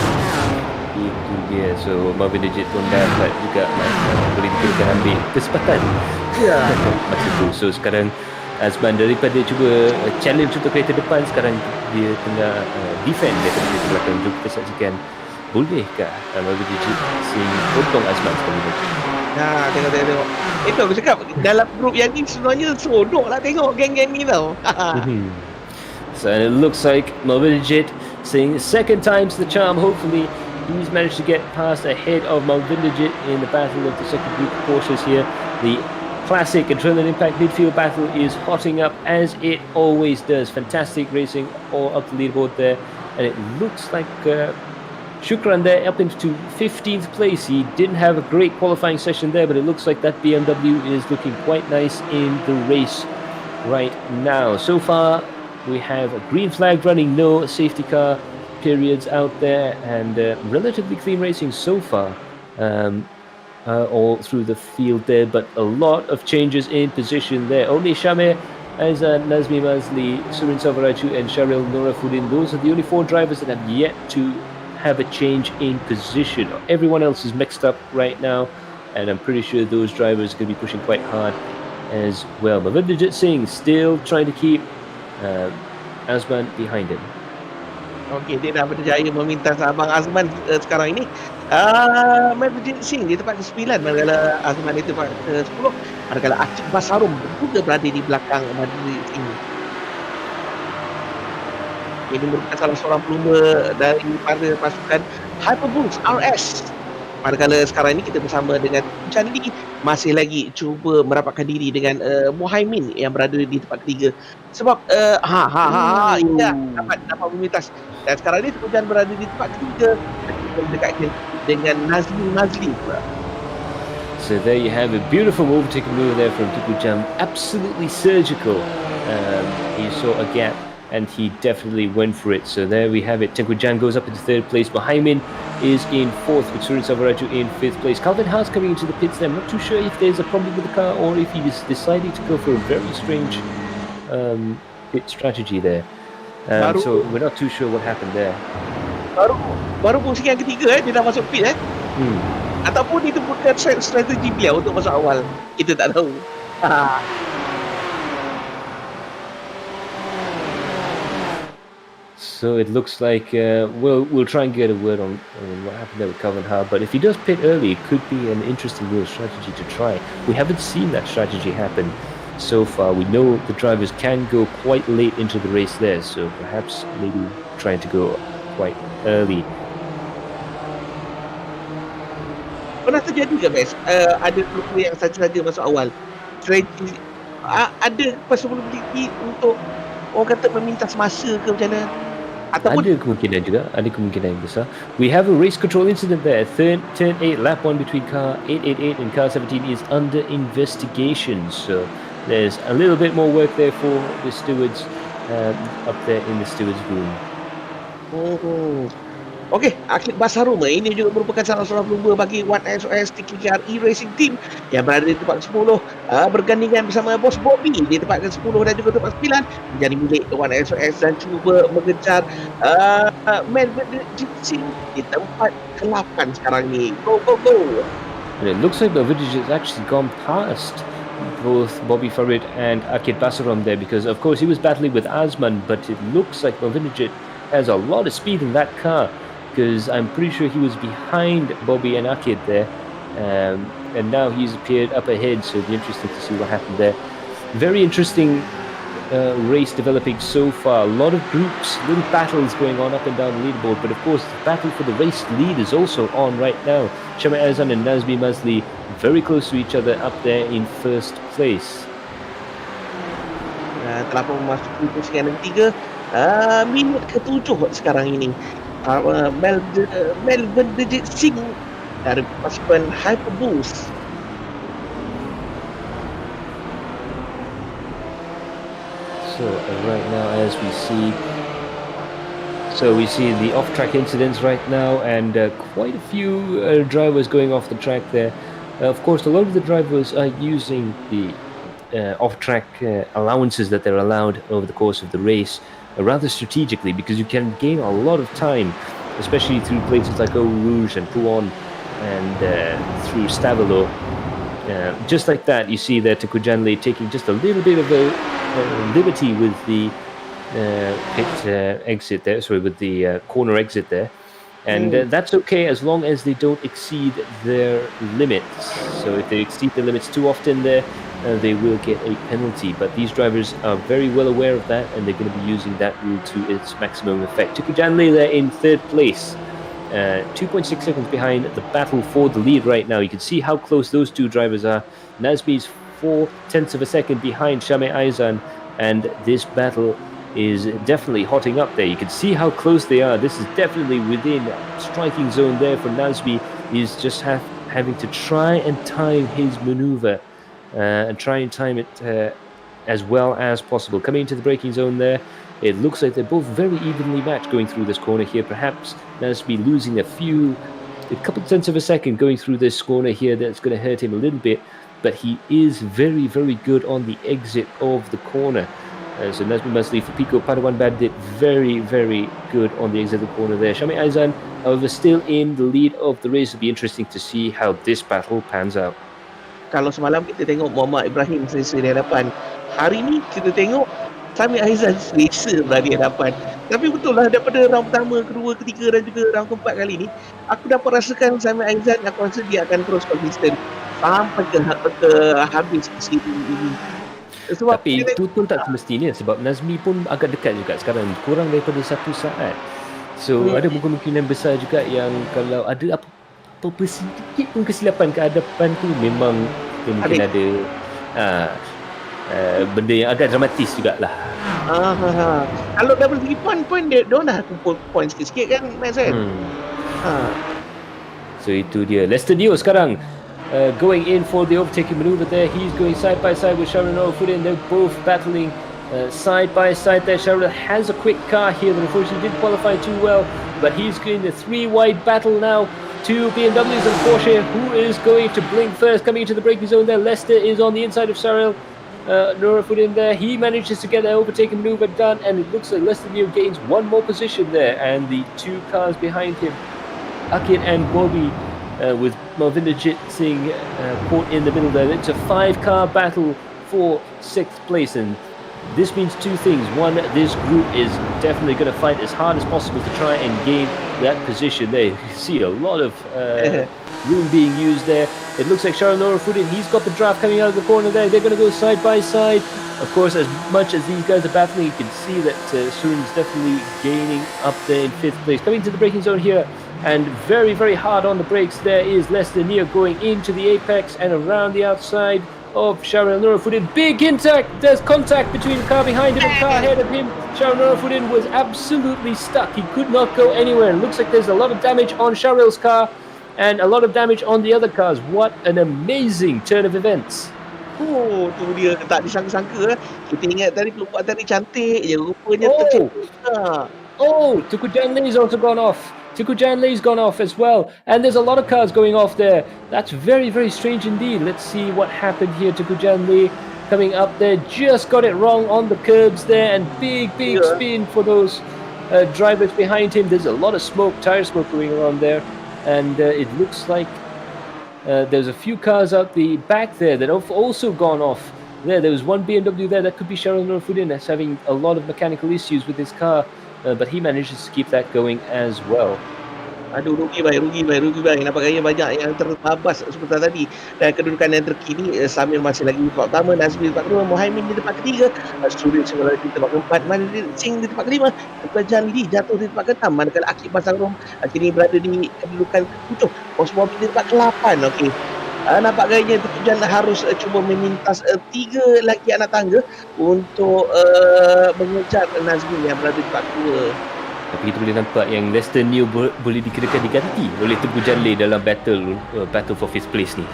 Itu dia. So Malvinderjit pun dapat juga boleh dikirakan ambil kesempatan masa tu. So sekarang Azman daripada cuba challenge untuk kereta depan, sekarang dia tengah defend daripada kereta belakang. Jom kita saksikan, bolehkah Malvinderjit Singh potong Azman sekali lagi? Tengok. Itu aku cakap, dalam grup yang ni sebenarnya seronok lah tengok geng-geng ni tau. So it looks like Malvinderjit Singh, second time's the charm. Hopefully he's managed to get past ahead of Malvinderjit in the battle of the second group of Porsches here. The classic Adrenaline Impact midfield battle is hotting up as it always does. Fantastic racing all up the leaderboard there, and it looks like Shukran there up into 15th place. He didn't have a great qualifying session there, but it looks like that BMW is looking quite nice in the race right now. So far we have a green flag running, no safety car periods out there, and relatively clean racing so far all through the field there, but a lot of changes in position there. Only Shameh, Aizan, Nazmi Mazli, Surin Savaraju and Sharil Norafuddin, those are the only 4 drivers that have yet to have a change in position. Everyone else is mixed up right now, and I'm pretty sure those drivers are going to be pushing quite hard as well. But Malvinderjit Singh still trying to keep Azman behind him. Okey, dia dah berjaya memintas Abang Azman sekarang ini. Malvinderjit Singh di tempat ke-9, manakala Azman di tempat ke-10, manakala Akib Basarum juga berada di belakang Malvinderjit Singh. Ini merupakan salah seorang pelumba daripada pasukan Hyperboost RS. Manakala sekarang ni kita bersama dengan Chan Lee masih lagi cuba merapatkan diri dengan Muhaimin yang berada di tempat ketiga. Sebab ya dapat memintas. Dan sekarang ni Chan berada di tempat ketiga dekat dengan Nazli pula. So there you have a beautiful overtaking move there from TKKR, absolutely surgical. He saw a gap and he definitely went for it. So there we have it. TKKR goes up into third place. Muhaimin is in fourth with Surin Savaraju in fifth place. Calvin Haas coming into the pits there. I'm not too sure if there's a problem with the car or if he is deciding to go for a very strange pit strategy there. So we're not too sure what happened there. Baru posisi yang ketiga dia dah masuk pit ataupun itu bukan strategi beliau untuk masuk awal, kita tak tahu. So it looks like we'll try and get a word on what happened there with Calvin Ha. But if he does pit early, it could be an interesting little strategy to try. We haven't seen that strategy happen so far. We know the drivers can go quite late into the race there, so perhaps maybe trying to go quite early. Pernah terjadi ke Bes? Ada klub yang saja masuk awal. Strategi ada possibility untuk orang kata memintas masa ke macam mana? Ataupun Ada kemungkinan juga, ada kemungkinan yang besar. We have a race control incident there. Turn 8, lap 1 between car 888 and car 17 is under investigation. So there's a little bit more work there for the stewards up there in the stewards room. Okey, Akhil Basarum ini juga merupakan salah seorang pelumba bagi 1SOS TKKR Racing Team yang berada di tempat 10 bergandingan bersama Bos Bobby di tempat ke-10 dan juga tempat 9 menjadi milik 1SOS dan cuba mengejar Melvin di tempat ke-8 sekarang ni. Go! And it looks like the vintage has actually gone past both Bobby Farid and Akid Basaram there, because of course he was battling with Azman, but it looks like Movinijit has a lot of speed in that car, because I'm pretty sure he was behind Bobby and Akid there, and now he's appeared up ahead, so it'll be interesting to see what happened there. Very interesting race developing so far. A lot of groups, little battles going on up and down the leaderboard, but of course the battle for the race lead is also on right now. Shamai Azan and Nazmi Mazli very close to each other up there in first place. Telah pun memasuki posisi yang ketiga, minit ke-7 sekarang ini. Melvin Digit Singh dari pasukan Hyperboost. So right now, as we see the off-track incidents right now, and quite a few drivers going off the track there. Of course, a lot of the drivers are using the off-track allowances that they're allowed over the course of the race rather strategically, because you can gain a lot of time, especially through places like Eau Rouge and Pouon and through Stavelo. Just like that, you see there Tukujanle taking just a little bit of a liberty with the exit there, with the corner exit there. And that's okay as long as they don't exceed their limits. So if they exceed the limits too often there, they will get a penalty. But these drivers are very well aware of that, and they're going to be using that rule to its maximum effect. Tukujanle there in third place, 2.6 seconds behind the battle for the lead right now. You can see how close those two drivers are. Nazmi's 0.4 of a second behind Shame Aizan, and this battle is definitely hotting up there. You can see how close they are. This is definitely within striking zone there for Nazmi. He's just having to try and time his maneuver and try and time it as well as possible. Coming into the braking zone there, it looks like they're both very evenly matched going through this corner here. Perhaps Nazmi losing a couple tenths of a second going through this corner here. That's going to hurt him a little bit, but he is very, very good on the exit of the corner. So Nazmi Masli for Pico Padawan Bandit, very, very good on the exit of the corner there. Shami Aizan, however, still in the lead of the race. It'll be interesting to see how this battle pans out. Kalau semalam kita tengok Muhammad Ibrahim selesa di hadapan, hari ni kita tengok Sami Aizan selesa berada di hadapan. Tapi betul lah, daripada round pertama, kedua, ketiga dan juga round keempat kali ni, aku dapat rasakan Sami Aizan, aku rasa dia akan terus konsisten sampai ke habis siri ini. Sebab tapi itu pun tak semestinya, sebab Nazmi pun agak dekat juga sekarang, kurang daripada 1 saat. So ada kemungkinan besar juga yang kalau ada apa apa-apa sedikit pun kesilapan ke depan tu memang kita mungkin ada benda yang agak dramatis jugalah. Kalau double 3 point dia dah kumpul point sikit-sikit kan Max kan. So itu dia Lester Dio sekarang going in for the overtaking maneuver there. He's going side by side with Sharon Orfudin. They're both battling side by side there. Sharon has a quick car here that unfortunately didn't qualify too well, but he's going the 3-wide battle now. 2 BMWs and Porsche. Who is going to blink first? Coming into the braking zone there. Lester is on the inside of Sharon Orfudin there. He manages to get the overtaking maneuver done, and it looks like Lester Dio gains one more position there, and the 2 cars behind him, Akid and Bobby, with Malvinder Jit Singh caught in the middle there. It's a 5-car battle for 6th place, and this means 2 things. One, this group is definitely going to fight as hard as possible to try and gain that position there. You see a lot of room being used there. It looks like Sharon Orfudin, he's got the draft coming out of the corner there. They're going to go side by side. Of course, as much as these guys are battling, you can see that Surin's definitely gaining up there in 5th place. Coming to the braking zone here, and very, very hard on the brakes there is Lester Dio going into the apex and around the outside of Sharon Orfudin. Big contact! There's contact between the car behind him and the car ahead of him. Sharon Orfudin was absolutely stuck. He could not go anywhere. It looks like there's a lot of damage on Sharil's car and a lot of damage on the other cars. What an amazing turn of events. Oh, tu dia tak disangka-sangka. Kita ingat tadi keluar tadi cantik je, rupanya tercipta. Oh, Tukujan Lee's also gone off. Tukujan Lee's gone off as well. And there's a lot of cars going off there. That's very, very strange indeed. Let's see what happened here. Tukujan Lee coming up there. Just got it wrong on the curbs there. And big spin for those drivers behind him. There's a lot of smoke, tire smoke going around there. And it looks like there's a few cars out the back there that have also gone off. There was one BMW there. That could be Sharon Orfudin that's having a lot of mechanical issues with his car. But he manages to keep that going as well. Aduh, rugi baik. Nampak gaya banyak yang terbabas seperti tadi. Dan kedudukan yang terkini Samir masih lagi di tempat pertama, Nazmi di tempat kedua, Mohaimin di tempat ketiga, Surin sebenarnya di tempat keempat, Mandir Singh di tempat kelima, Tukujan Lee jatuh di tempat keenam, manakala Akib Basangrom kini berada di kedudukan ke-7, Osmo di tempat ke-8. Okey. Nampak gayanya Tukujan harus cuba memintas 3 lagi anak tangga untuk mengejar Nazmi yang berada di tempat kedua. Tapi kita boleh nampak yang Lester Dio boleh dikirakan diganti oleh Tukujan Lee dalam battle for 5th place ni.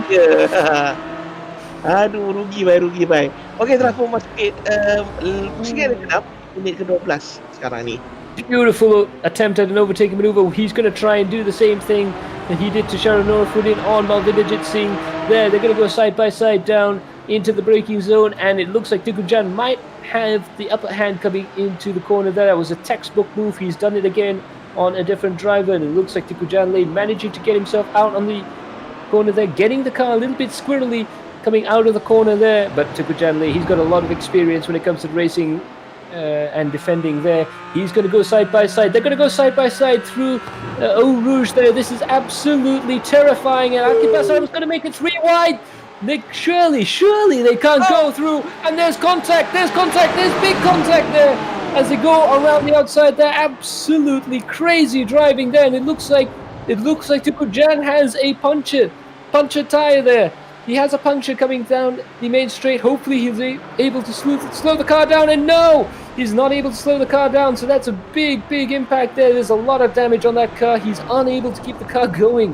Ya. Aduh, rugi baik. Okey, terlalu masuk pusingan ke-6, minit ke-12 sekarang ni. Beautiful attempt at an overtaking maneuver. He's going to try and do the same thing that he did to Sharon Orfudin on Malvinder Jit Singh. They're going to go side by side down into the braking zone, and it looks like Tukujan might have the upper hand coming into the corner there. That was a textbook move. He's done it again on a different driver, and it looks like Tukujan Lee managing to get himself out on the corner there, getting the car a little bit squirrely coming out of the corner there. But Tukujan Lee, he's got a lot of experience when it comes to racing and defending there. He's going to go side by side. They're going to go side by side through Eau Rouge there. This is absolutely terrifying, and Akib Basangrom is going to make it 3 wide. Surely they can't go through, and there's contact, there's big contact there as they go around the outside there. Absolutely crazy driving there, and it looks like Tukujan has a puncture tire there. He has a puncture coming down the main straight. Hopefully he's able to slow the car down, and no, he's not able to slow the car down, so that's a big impact there. There's a lot of damage on that car. He's unable to keep the car going.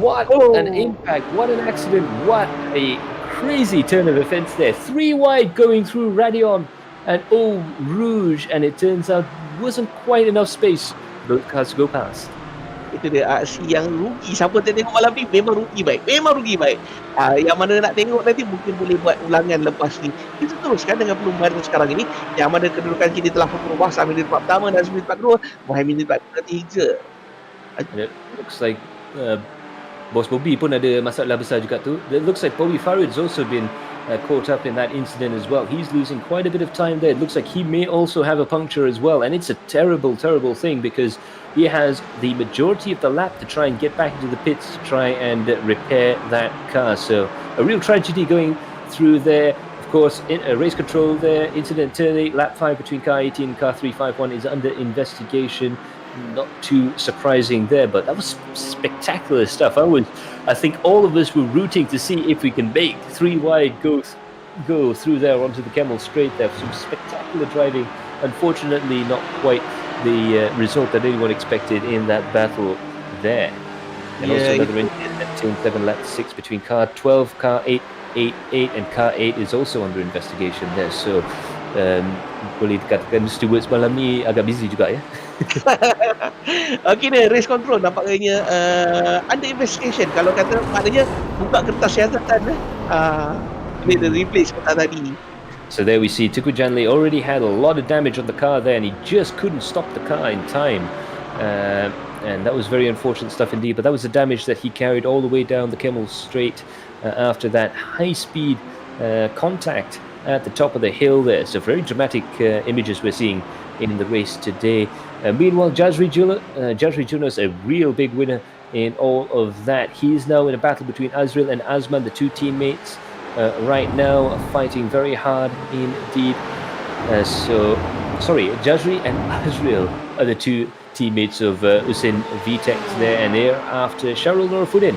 What an impact, what an accident, what a crazy turn of events there. 3 wide going through Radion and Eau Rouge, and it turns out wasn't quite enough space for those cars to go past. Itu dia aksi yang rugi. Siapa yang tengok malam ni memang rugi baik. Yang mana nak tengok nanti mungkin boleh buat ulangan lepas ni. Kita teruskan dengan perlumbaan sekarang ini, yang mana kedudukan kini telah berubah. Sambil di tempat pertama, Nazmi di tempat kedua, Mohaimin di tempat ketiga. It looks like Bos Bobby pun ada masalah besar juga tu. It looks like Bobby Farid's also been caught up in that incident as well. He's losing quite a bit of time there. It looks like he may also have a puncture as well, and it's a terrible thing because he has the majority of the lap to try and get back into the pits to try and repair that car. So a real tragedy going through there. Of course, race control there, incident turn 8, lap 5 between car 18 and car 351 is under investigation. not too surprising there, but that was spectacular stuff. I think all of us were rooting to see if we can make 3 wide go through there onto the Camel Straight there. Some spectacular driving. Unfortunately, not quite the result that anyone expected in that battle there. And also another incident at Turn 7, lap 6 between car 12, car 8, 8, and car 8 is also under investigation there. So boleh dikatakan stewards malam ni agak busy juga ya. Okay, race control nampaknya under investigation. Kalau kata maknanya buka kertas siasatan dia replace kota tadi. So there we see Tuku Janle already had a lot of damage on the car there, and he just couldn't stop the car in time. And that was very unfortunate stuff indeed. But that was the damage that he carried all the way down the Camel Straight after that high-speed contact at the top of the hill there. So very dramatic images we're seeing in the race today. Meanwhile, Jazri Junos, a real big winner in all of that. He's now in a battle between Azril and Azman, the two teammates. Right now, fighting very hard indeed. Jazri and Azril are the two teammates of Usain Vtex there, and they're after Sharul Norafuddin.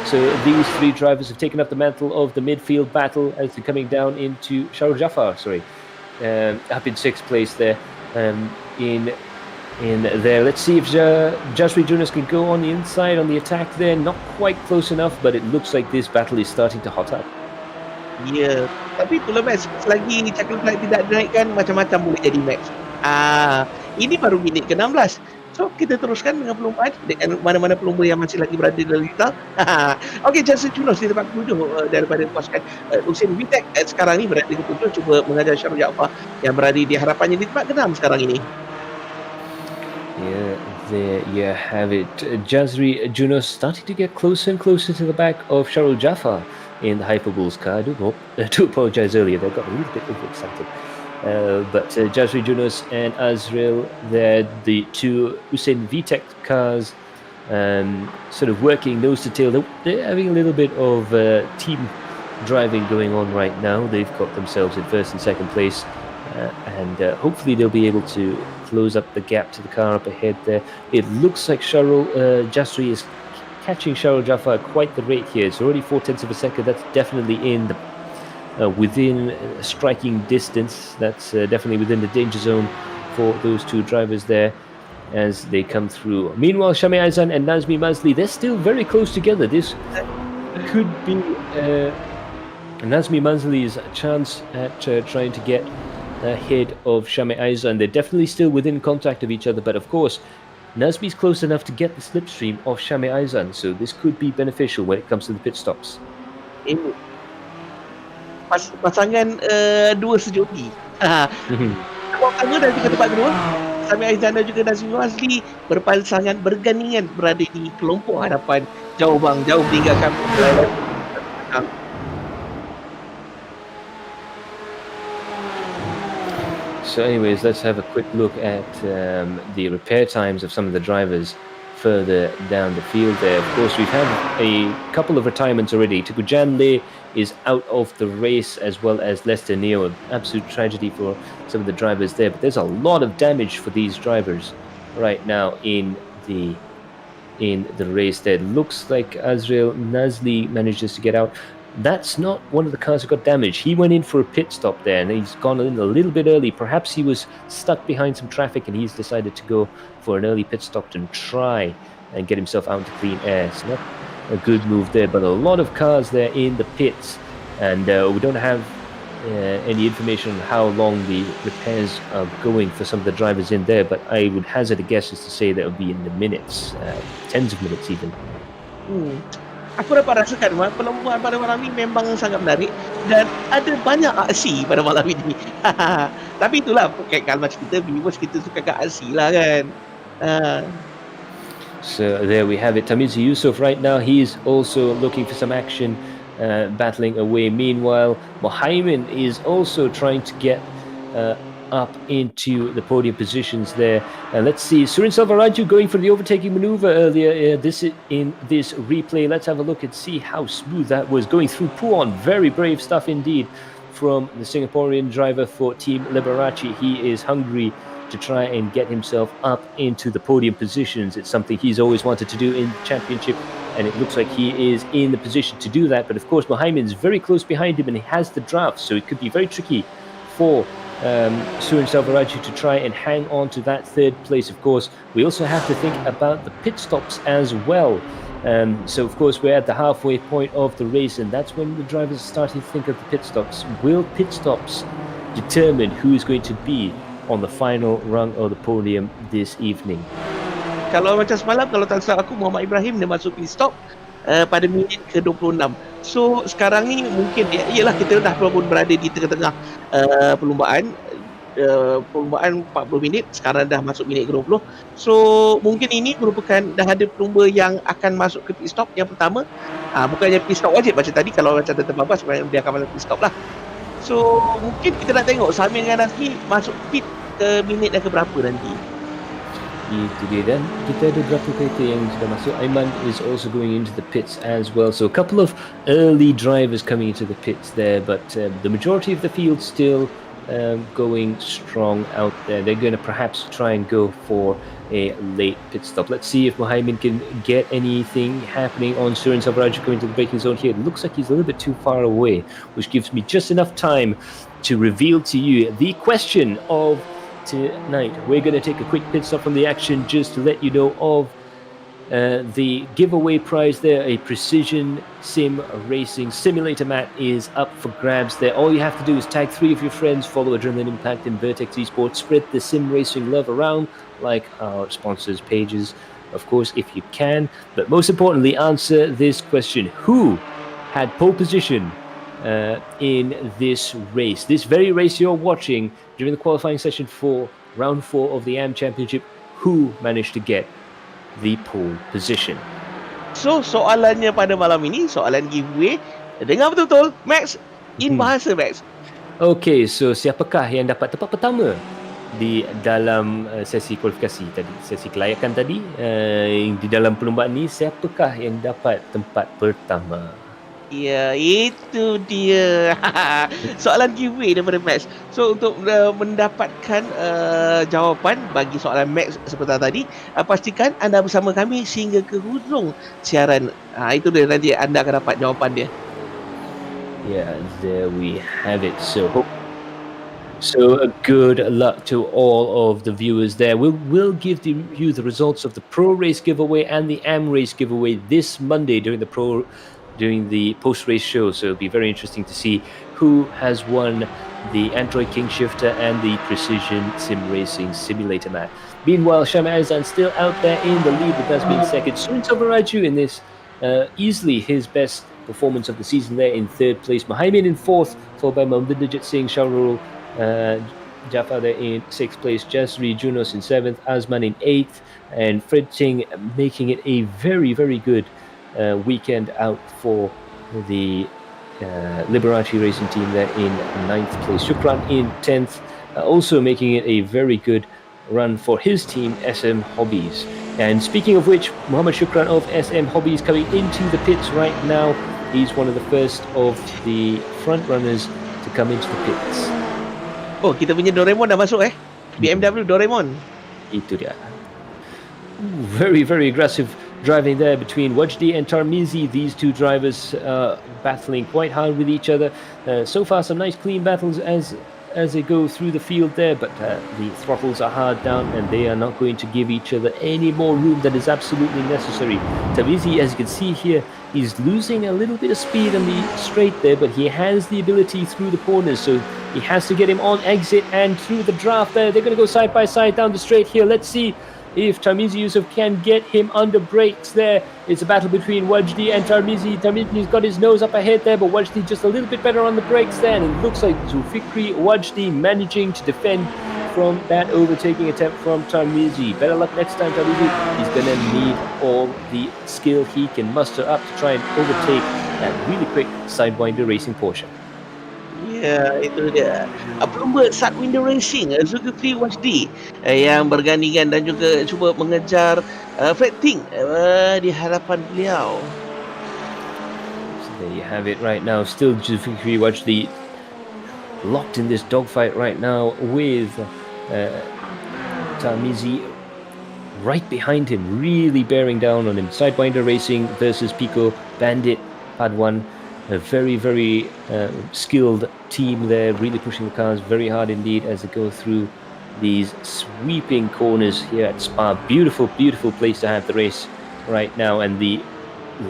So these three drivers have taken up the mantle of the midfield battle as they're coming down into Sharul Jafar, up in 6th place there. In there, let's see if Jazri Junas can go on the inside on the attack there. Not quite close enough, but it looks like this battle is starting to hot up. Ya, tapi itulah match. Selagi Checkered Flag tidak dinaikkan, macam-macam boleh jadi match. Ini baru minit ke-16. So, kita teruskan dengan pelumpuan. Mana-mana pelumpuan yang masih lagi berada dalam lita. Okey, Jazri Junos di tempat ke-7 daripada pasukan Usain Vtex. Sekarang ni berada di ke-7, cuba mengajar Sharul Jafar yang berada di harapannya di tempat ke-6 sekarang ini. Yeah, there you have it. Jazri Junos starting to get closer and closer to the back of Sharul Jafar in the Hyperbulls car. I do apologise earlier, they got a little bit overexcited. But Jazri Junos and Azril, they're the two Usain Vtex cars, sort of working nose to tail. They're having a little bit of team driving going on right now. They've got themselves in 1st and 2nd place, and hopefully they'll be able to close up the gap to the car up ahead there. It looks like Jazri is catching Sharul Jafar at quite the rate here. It's already 0.4 of a second. That's definitely in the within striking distance. That's definitely within the danger zone for those two drivers there as they come through. Meanwhile, Shami Aizan and Nazmi Mazli, they're still very close together. This could be Nazmi Mazli's chance at trying to get ahead of Shami Aizan. They're definitely still within contact of each other, but of course Nazmi's close enough to get the slipstream of Shami Aizan, so this could be beneficial when it comes to the pit stops. Pasangan dua sejogi. Tempat pertama dan juga tempat kedua, Shami Aizan dan juga Nazmi Mazli berpasangan bergandingan berada di kelompok hadapan, jauh meninggalkan So anyways, let's have a quick look at the repair times of some of the drivers further down the field there. Of course, we've had a couple of retirements already. Tuku Janle is out of the race, as well as Lester Neo. An absolute tragedy for some of the drivers there. But there's a lot of damage for these drivers right now in the race there. It looks like Azril Nazli manages to get out. That's not one of the cars that got damaged. He went in for a pit stop there, and he's gone in a little bit early. Perhaps he was stuck behind some traffic, and he's decided to go for an early pit stop to try and get himself out into clean air. It's not a good move there, but a lot of cars there in the pits, and we don't have any information on how long the repairs are going for some of the drivers in there, but I would hazard a guess as to say that it would be in the minutes, tens of minutes even. Aku dapat rasakan pelumpuan pada malam ini memang sangat menarik dan ada banyak aksi pada malam ini. Tapi itulah kalau macam kita viewers, kita suka kat aksi lah kan. So there we have it. Tamizi Yusuf right now, he's also looking for some action, battling away. Meanwhile, Mohaimin is also trying to get up into the podium positions there. Let's see, Surin Selvaraju going for the overtaking maneuver earlier in this replay. Let's have a look and see how smooth that was going through Puon. Very brave stuff indeed from the Singaporean driver for Team Liberace. He is hungry to try and get himself up into the podium positions. It's something he's always wanted to do in the championship, and it looks like he is in the position to do that. But of course, Mohamed is very close behind him, and he has the draft, so it could be very tricky for Surin Salvaraju to try and hang on to that third place. Of course, we also have to think about the pit stops as well. So of course, we're at the halfway point of the race, and that's when the drivers are starting to think of the pit stops. Will pit stops determine who is going to be on the final rung of the podium this evening? Kalau macam semalam, kalau tak salah aku, Muhammad Ibrahim dia masuk pit stop pada minit ke-26. So sekarang ni mungkin ialah kita dah pun berada di tengah-tengah perlumbaan 40 minit, sekarang dah masuk minit ke-20. So mungkin ini merupakan dah ada pelumba yang akan masuk ke pit stop yang pertama. Bukannya pit stop wajib macam tadi, kalau macam terbabas dia akan masuk pit stop lah. So mungkin kita nak tengok Samir dengan Nazmi masuk pit ke minit yang keberapa nanti. Itu dia, dan kita ada beberapa kereta yang sudah masuk. Aiman is also going into the pits as well. So a couple of early drivers coming into the pits there, but the majority of the field still going strong out there. They're going to perhaps try and go for a late pit stop. Let's see if Mohamed can get anything happening on Surin Salvaraju going to the braking zone here. It looks like he's a little bit too far away, which gives me just enough time to reveal to you the question of tonight. We're going to take a quick pit stop from the action just to let you know of the giveaway prize there. A precision sim racing simulator mat is up for grabs there. All you have to do is tag 3 of your friends, follow Adrenaline Impact and Vertex Esports, spread the sim racing love around, like our sponsors' pages, of course, if you can. But most importantly, answer this question: who had pole position in this race? This very race you're watching during the qualifying session for round 4 of the AM Championship. Who managed to get the pole position? So soalannya pada malam ini, soalan giveaway. Dengar betul-betul, Max, in bahasa Max. Okay, so siapakah yang dapat tempat pertama di dalam sesi kualifikasi tadi, sesi kelayakan tadi, di dalam perlumbaan ni, siapakah yang dapat tempat pertama? Ya, itu dia. Soalan giveaway daripada Max. So untuk mendapatkan jawapan bagi soalan Max seperti tadi, pastikan anda bersama kami sehingga ke hujung siaran. Itu dia, nanti anda akan dapat jawapan dia. Yeah, there we have it. So good luck to all of the viewers there. We'll give you the results of the Pro Race giveaway and the AM Race giveaway this Monday during the post-race show. So it'll be very interesting to see who has won the Android King Shifter and the Precision Sim Racing Simulator mat. Meanwhile, Shama Azan still out there in the lead with us being second. Surin Salvaraju in this easily his best performance of the season there in third place. Mohamed in fourth, followed by Mamdinajit Singh, Shahrul Jafar there in sixth place. Jasri Junos in seventh, Azman in eighth, and Fred Ching making it a very, very good weekend out for the Liberati Racing team there in ninth place. Shukran in 10th, also making it a very good run for his team, SM Hobbies. And speaking of which, Muhammad Shukran of SM Hobbies coming into the pits right now. He's one of the first of the front runners to come into the pits. Oh, kita punya Doraemon dah masuk BMW Doraemon. Itu dia. Very, very aggressive driving there between Wajdi and Tarmizi. These two drivers battling quite hard with each other. So far, some nice clean battles as they go through the field there, but the throttles are hard down and they are not going to give each other any more room that is absolutely necessary. Tarmizi, as you can see here, he's losing a little bit of speed on the straight there, but he has the ability through the corners, so he has to get him on exit and through the draft there. They're going to go side by side down the straight here. Let's see if Tarmizi Yusuf can get him under brakes there. It's a battle between Wajdi and Tarmizi. Tarmizi's got his nose up ahead there, but Wajdi just a little bit better on the brakes there, and it looks like Zulfikri Wajdi managing to defend from that overtaking attempt from Tarmizi. Better luck next time, Tarmizi. He's going to need all the skill he can muster up to try and overtake that really quick Sidewinder Racing Porsche. Ya, itu dia. Pelumba Sidewinder Racing, Zulkifli Wajdi yang bergandingan dan juga cuba mengejar Fred Ting di hadapan beliau. So there you have it right now. Still Zulkifli Wajdi locked in this dogfight right now with Tarmizi right behind him, really bearing down on him. Sidewinder Racing versus Pico Bandit Padwan. A very, very skilled team there, really pushing the cars very hard indeed as they go through these sweeping corners here at Spa. Beautiful, beautiful place to have the race right now, and the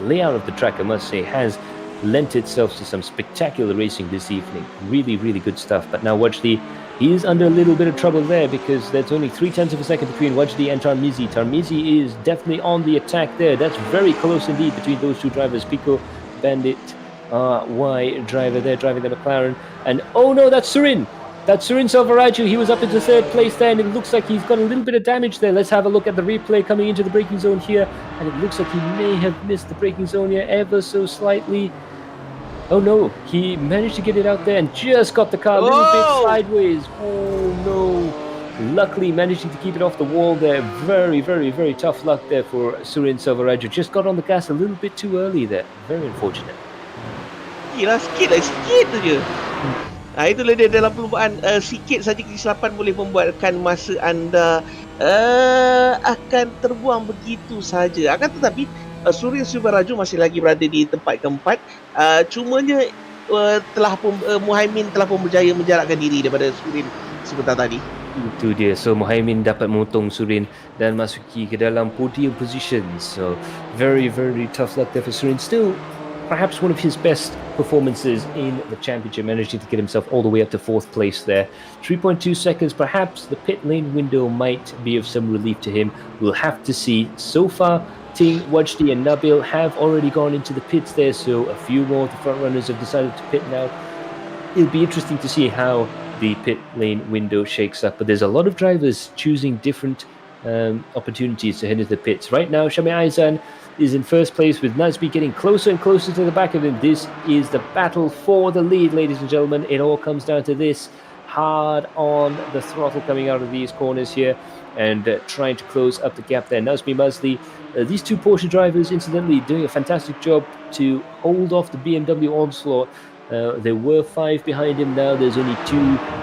layout of the track, I must say, has lent itself to some spectacular racing this evening. Really, really good stuff. But now Wajdi, he is under a little bit of trouble there because there's only 0.3 of a second between Wajdi and Tarmizi. Tarmizi is definitely on the attack there. That's very close indeed between those two drivers. Pico Bandit Y driver there driving the McLaren, and oh no, that's Surin. That's Surin Selvaraju. He was up into third place there, and it looks like he's got a little bit of damage there. Let's have a look at the replay coming into the braking zone here, and it looks like he may have missed the braking zone here ever so slightly. Oh no, he managed to get it out there and just got the car a little bit sideways. Oh no. Luckily managing to keep it off the wall there. Very, very, very tough luck there for Surin Selvaraju. Just got on the gas a little bit too early there. Very unfortunate. Sikit tu je. Itulah dia dalam perlombaan, sikit saja kesilapan boleh membuatkan masa anda akan terbuang begitu saja. Akan tetapi Surin Selvaraju masih lagi berada di tempat keempat. Cumanya Muhaimin telah pun berjaya menjarakkan diri daripada Surin sebentar tadi. Itu dia. So Muhaimin dapat memotong Surin dan masuki ke dalam podium position. So very, very tough luck there for Surin. Still perhaps one of his best performances in the championship, managing to get himself all the way up to 4th place there. 3.2 seconds, perhaps the pit lane window might be of some relief to him. We'll have to see. So far, Ting, Wajdi and Nabil have already gone into the pits there, so a few more of the front runners have decided to pit now. It'll be interesting to see how the pit lane window shakes up, but there's a lot of drivers choosing different opportunities to head into the pits. Right now, Shami Aizan is in first place with Nazmi getting closer and closer to the back of him. This is the battle for the lead, ladies and gentlemen. It all comes down to this. Hard on the throttle coming out of these corners here and trying to close up the gap there. Nazmi Mazli, these two Porsche drivers, incidentally, doing a fantastic job to hold off the BMW onslaught. There were 5 behind him. Now there's only 2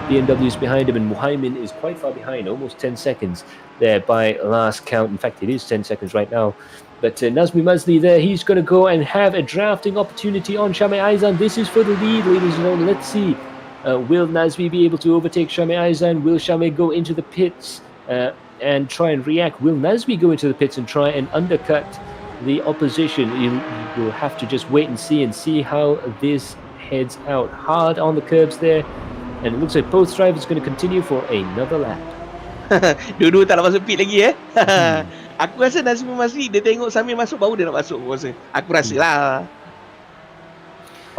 BMWs behind him, and Muhaimin is quite far behind, almost 10 seconds there by last count. In fact, it is 10 seconds right now. But Nazmi Mazli there, he's going to go and have a drafting opportunity on Shami Aizan. This is for the lead, ladies and gentlemen. Let's see. Will Nazmi be able to overtake Shami Aizan? Will Shami go into the pits and try and react? Will Nazmi go into the pits and try and undercut the opposition? You'll have to just wait and see how this heads out. Hard on the curbs there, and it looks like both drivers are going to continue for another lap. Dua-dua tak nak masuk pit lagi Aku rasa Nazmi Masri dia tengok Samir masuk baru dia nak masuk. Aku rasa lah.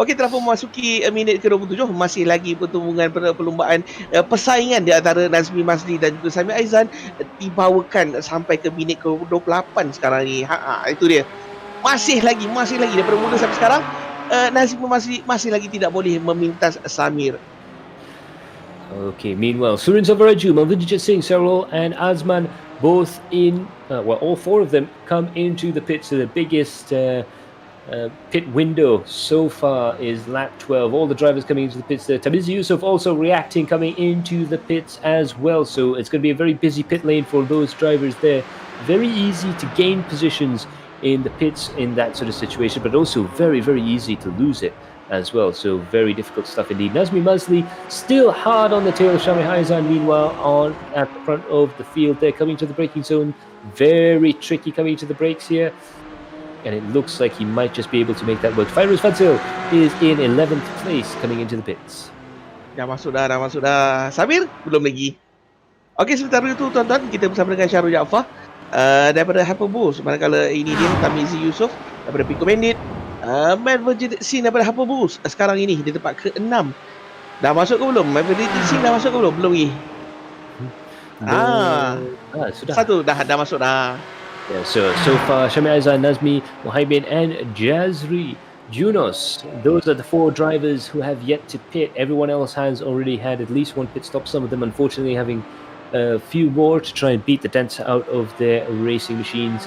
Okey, telah pun memasuki minit ke-27. Masih lagi pertembungan perlombaan, persaingan di antara Nazmi Masri dan juga Samir Aizan dibawakan sampai ke minit ke-28 sekarang ni. Itu dia. Masih lagi daripada mula sampai sekarang Nazmi masih lagi tidak boleh memintas Samir. Okay, meanwhile, Surin Selvaraju, Malvinjit Singh, Sarol and Azman both in, all 4 of them come into the pits. So the biggest pit window so far is lap 12. All the drivers coming into the pits there. Tamiz Yusuf also reacting, coming into the pits as well. So it's going to be a very busy pit lane for those drivers there. Very easy to gain positions in the pits in that sort of situation, but also very, very easy to lose it as well. So very difficult stuff indeed. Nazmi Mazli still hard on the tail of Shami Aizan, meanwhile on at the front of the field. They're coming to the braking zone. Very tricky coming to the brakes here, and it looks like he might just be able to make that work. Fairuz Fadzil is in 11th place coming into the pits. Dah masuk dah. Samir belum lagi. Okey, sementara itu tuan-tuan, kita bersama dengan Syahrul Jaafar daripada Hyperboost. Manakala ini dia Tamizi Yusof daripada Pico Bandit, Vertex Esports daripada Hyperboost. Sekarang ini di tempat ke-6. Dah masuk ke belum? Vertex Esports dah masuk ke belum? Belum lagi. Sudah. Satu dah masuk dah. Yeah, so far Shami Aizan, Nazmi, Muhaimin and Jazri Junos. Those are the 4 drivers who have yet to pit. Everyone else has already had at least one pit stop. Some of them unfortunately having a few more to try and beat the dents out of their racing machines.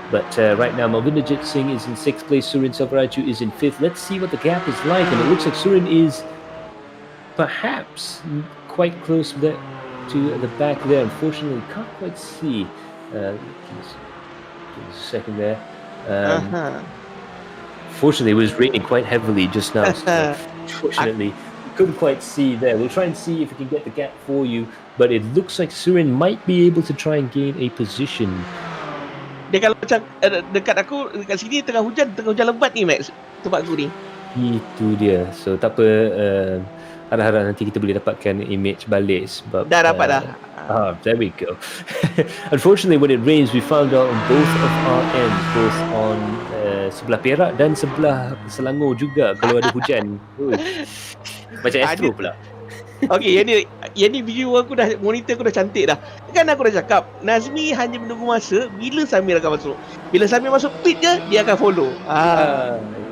But right now Malvinjit Singh is in 6th place, Surin Selvaraju is in 5th. Let's see what the gap is like, and it looks like Surin is perhaps quite close with to the back there. Unfortunately, can't quite see. Give us a second there. Fortunately, it was raining quite heavily just now, so fortunately, couldn't quite see there. We'll try and see if we can get the gap for you, but it looks like Surin might be able to try and gain a position. Dia kalau macam dekat aku, dekat sini tengah hujan lebat ni Max, tempat aku ni. Itu dia. So tak apa, harap-harap nanti kita boleh dapatkan image balik sebab Dah dapat dah. There we go. Unfortunately, when it rains, we found out on both of our ends, both on sebelah Perak dan sebelah Selangor juga kalau ada hujan. Macam Astro pula. Okay, yang ni view aku dah, monitor aku dah cantik dah. Kan aku dah cakap, Nazmi hanya menunggu masa bila Samir akan masuk. Bila Samir masuk pit je, dia akan follow.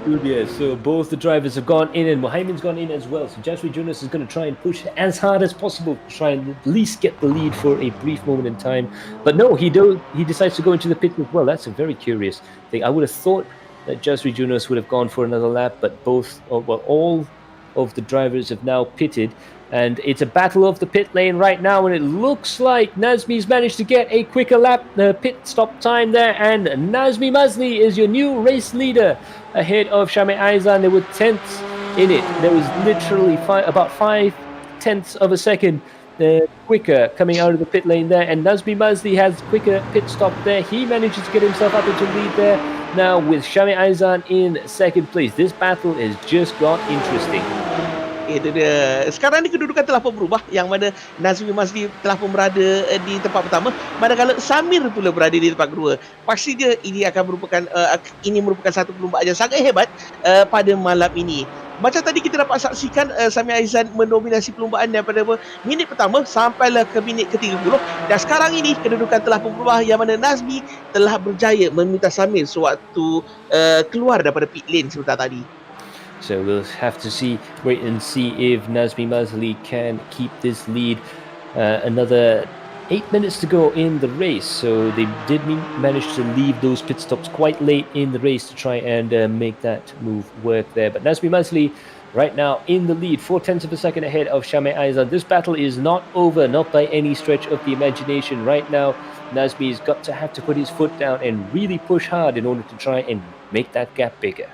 Itu dia. So both the drivers have gone in and Mohaimin's gone in as well. So Jasri Jonas is going to try and push as hard as possible to try and at least get the lead for a brief moment in time. But no, he decides to go into the pit as well. That's a very curious thing. I would have thought that Jasri Jonas would have gone for another lap, but all of the drivers have now pitted. And it's a battle of the pit lane right now, and it looks like Nazmi's managed to get a quicker lap, pit stop time there, and Nazmi Mazli is your new race leader ahead of Shami Aizan. There were tenths in it. There was literally about 5/10 of a second quicker coming out of the pit lane there, and Nazmi Mazli has quicker pit stop there. He manages to get himself up into lead there. Now with Shami Aizan in second place, this battle has just got interesting. Itu dia. Sekarang ni kedudukan telah pun berubah, yang mana Nazmi Mazli telah pun berada di tempat pertama, manakala Samir pula berada di tempat kedua. Pasti dia ini merupakan satu perlumbaan yang sangat hebat pada malam ini. Macam tadi kita dapat saksikan Samir Aizan mendominasi perlumbaan daripada minit pertama sampailah ke minit ke-30, dan sekarang ini kedudukan telah pun berubah, yang mana Nazmi telah berjaya meminta Samir sewaktu keluar daripada pit lane sebentar tadi. So we'll have to wait and see if Nazmi Mazli can keep this lead. Another 8 minutes to go in the race. So they did manage to leave those pit stops quite late in the race to try and make that move work there. But Nazmi Mazli right now in the lead, 0.4 of a second ahead of Shami Aizan. This battle is not over, not by any stretch of the imagination. Right now, Nazmi's got to have to put his foot down and really push hard in order to try and make that gap bigger.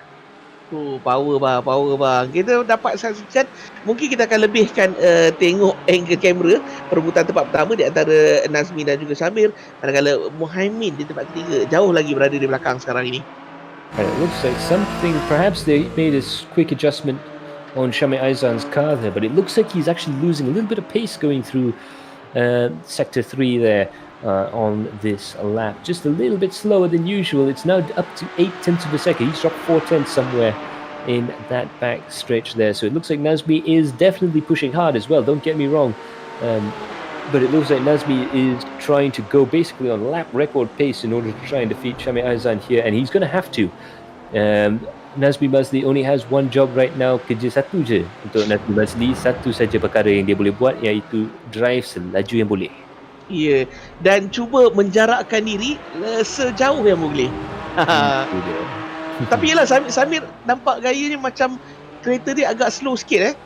Power bang. Kita dapat saksikan, mungkin kita akan lebihkan tengok angle kamera perebutan tempat pertama di antara Nazmi dan juga Samir, manakala Mohaimin di tempat ketiga jauh lagi berada di belakang sekarang ini. And it looks like perhaps they made a quick adjustment on Shami Aizan's car there, but it looks like he's actually losing a little bit of pace going through sector 3 there. On this lap, just a little bit slower than usual. It's now up to 0.8 of a second. He's dropped 0.4 somewhere in that back stretch there. So it looks like Nazmi is definitely pushing hard as well. Don't get me wrong, but it looks like Nazmi is trying to go basically on lap record pace in order to try and defeat Shami Aizan here, and he's going to have to. Nazmi Mazli only has one job right now, kerja satu je untuk Nazmi Mazli. Satu saja perkara yang dia boleh buat, iaitu drive selaju yang boleh. Ya, dan cuba menjarakkan diri sejauh yang boleh. Tapi yelah, Samir nampak gayanya macam kereta dia agak slow sikit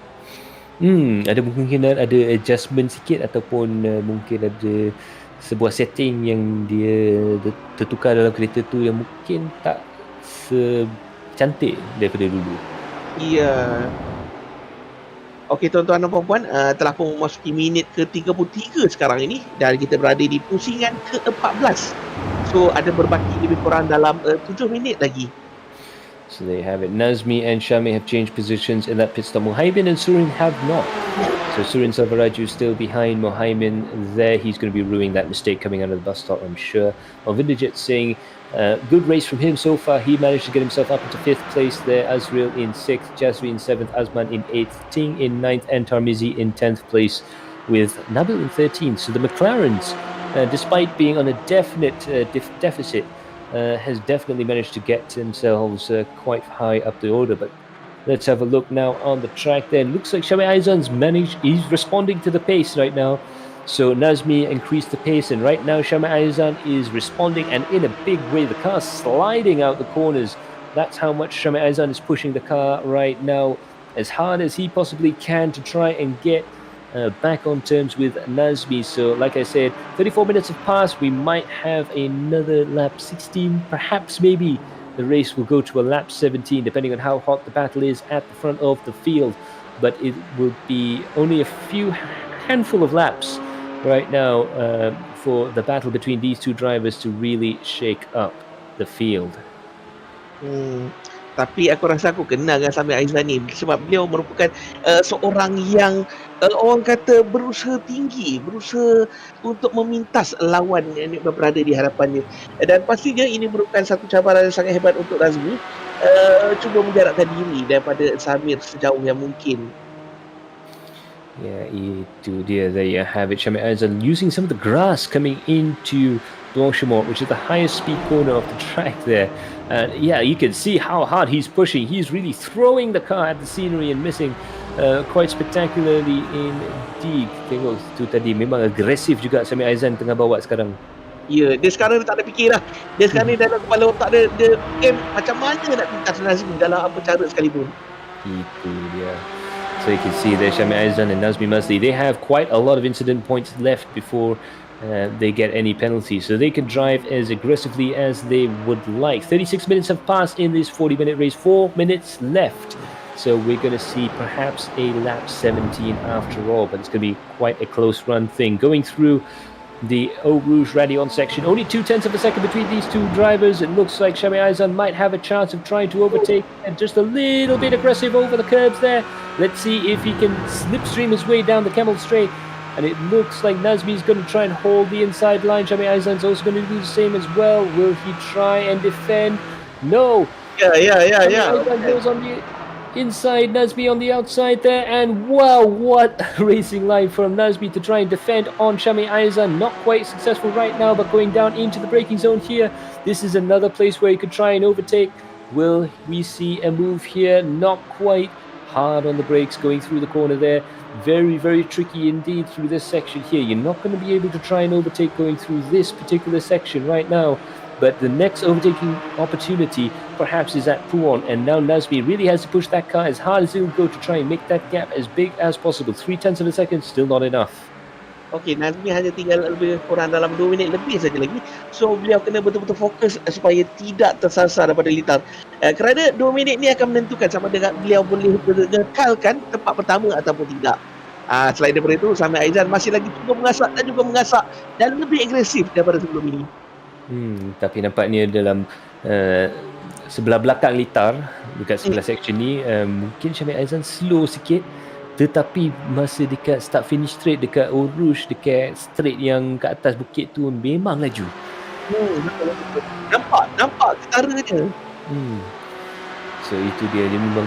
Ada kemungkinan ada adjustment sikit, ataupun mungkin ada sebuah setting yang dia tertukar dalam kereta tu yang mungkin tak secantik daripada dulu. Ya. Okey tuan-tuan dan puan-puan, telah pun memasuki minit ke-33 sekarang ini, dan kita berada di pusingan ke-14. So ada berbaki lebih kurang dalam 7 minit lagi. So there you have it. Nazmi and Shami have changed positions in that pit stop. Mohaimin and Surin have not. So Surin Salvaraju still behind Mohaimin there. He's going to be ruining that mistake coming out of the bus stop, I'm sure. Vindijit Singh, good race from him so far. He managed to get himself up into 5th place there. Azril in 6th, Jasri in 7th, Azman in 8th, Ting in 9th, and Tarmizi in 10th place with Nabil in 13th. So the McLarens, despite being on a definite deficit, has definitely managed to get themselves quite high up the order. But let's have a look now on the track then. Looks like Shami Aizan's he's responding to the pace right now. So Nazmi increased the pace, and right now Shami Aizan is responding, and in a big way. The car's sliding out the corners. That's how much Shami Aizan is pushing the car right now, as hard as he possibly can to try and get back on terms with Nazmi. So like I said, 34 minutes have passed. We might have another lap 16, perhaps maybe the race will go to a lap 17, depending on how hot the battle is at the front of the field. But it will be only a handful of laps right now for the battle between these two drivers to really shake up the field. Tapi aku rasa aku kenal dengan Sami Aizan ni sebab beliau merupakan seorang yang orang kata berusaha tinggi, berusaha untuk memintas lawan yang berada di hadapannya. Dan pastinya ini merupakan satu cabaran yang sangat hebat untuk Nazmi, cuba menjarakkan diri daripada Samir sejauh yang mungkin. Yeah, itu dia. There you have it. Sami Aizan using some of the grass coming into Blanchimont, which is the highest speed corner of the track there. And yeah, you can see how hard he's pushing. He's really throwing the car at the scenery and missing quite spectacularly indeed. Tengok tu tadi, memang agresif juga Sami Aizan tengah bawa sekarang. Ya, dia sekarang tak ada fikir lah. Dia sekarang ni dalam kepala otak dia macam mana nak pintas Nazmi dalam apa cara sekalipun. Itu dia. So you can see there, Sami Aizan and Nazmi Masli, they have quite a lot of incident points left before they get any penalties, so they can drive as aggressively as they would like. 36 minutes have passed in this 40-minute race, 4 minutes left, so we're going to see perhaps a lap 17 after all, but it's going to be quite a close run thing. Going through the Eau Rouge Radion section, only 0.2 of a second between these two drivers. It looks like Sami Aizan might have a chance of trying to overtake, and just a little bit aggressive over the curbs there. Let's see if he can slipstream his way down the Camel Straight. And it looks like Nazmi is going to try and hold the inside line. Sami Aizan is also going to do the same as well. Will he try and defend? No. Yeah. Aizan goes on the inside, Nazmi on the outside there, and wow, what a racing line from Nazmi to try and defend on Sami Aizan. Not quite successful right now, but going down into the braking zone here. This is another place where he could try and overtake. Will we see a move here? Not quite. Hard on the brakes going through the corner there. Very, very tricky indeed through this section here. You're not going to be able to try and overtake going through this particular section right now. But the next overtaking opportunity perhaps is at Pouon, and now Nazmi really has to push that car as hard as he will go to try and make that gap as big as possible. 0.3 of a second, still not enough. Okey, Nazmi hanya tinggal lebih kurang dalam 2 minit lebih saja lagi. So beliau kena betul-betul fokus supaya tidak tersasar daripada lintas. Kerana 2 minit ni akan menentukan sama ada beliau boleh mengekalkan tempat pertama ataupun tidak. Selain daripada itu, Sami Aizan masih lagi cuba mengasak dan lebih agresif daripada sebelum ini. Tapi nampaknya dalam sebelah belakang litar dekat sebelah section ni mungkin Sami Aizan slow sikit, tetapi masa dekat start finish straight dekat Eau Rouge, dekat straight yang kat atas bukit tu memang laju. Nampak ketara dia. So itu dia memang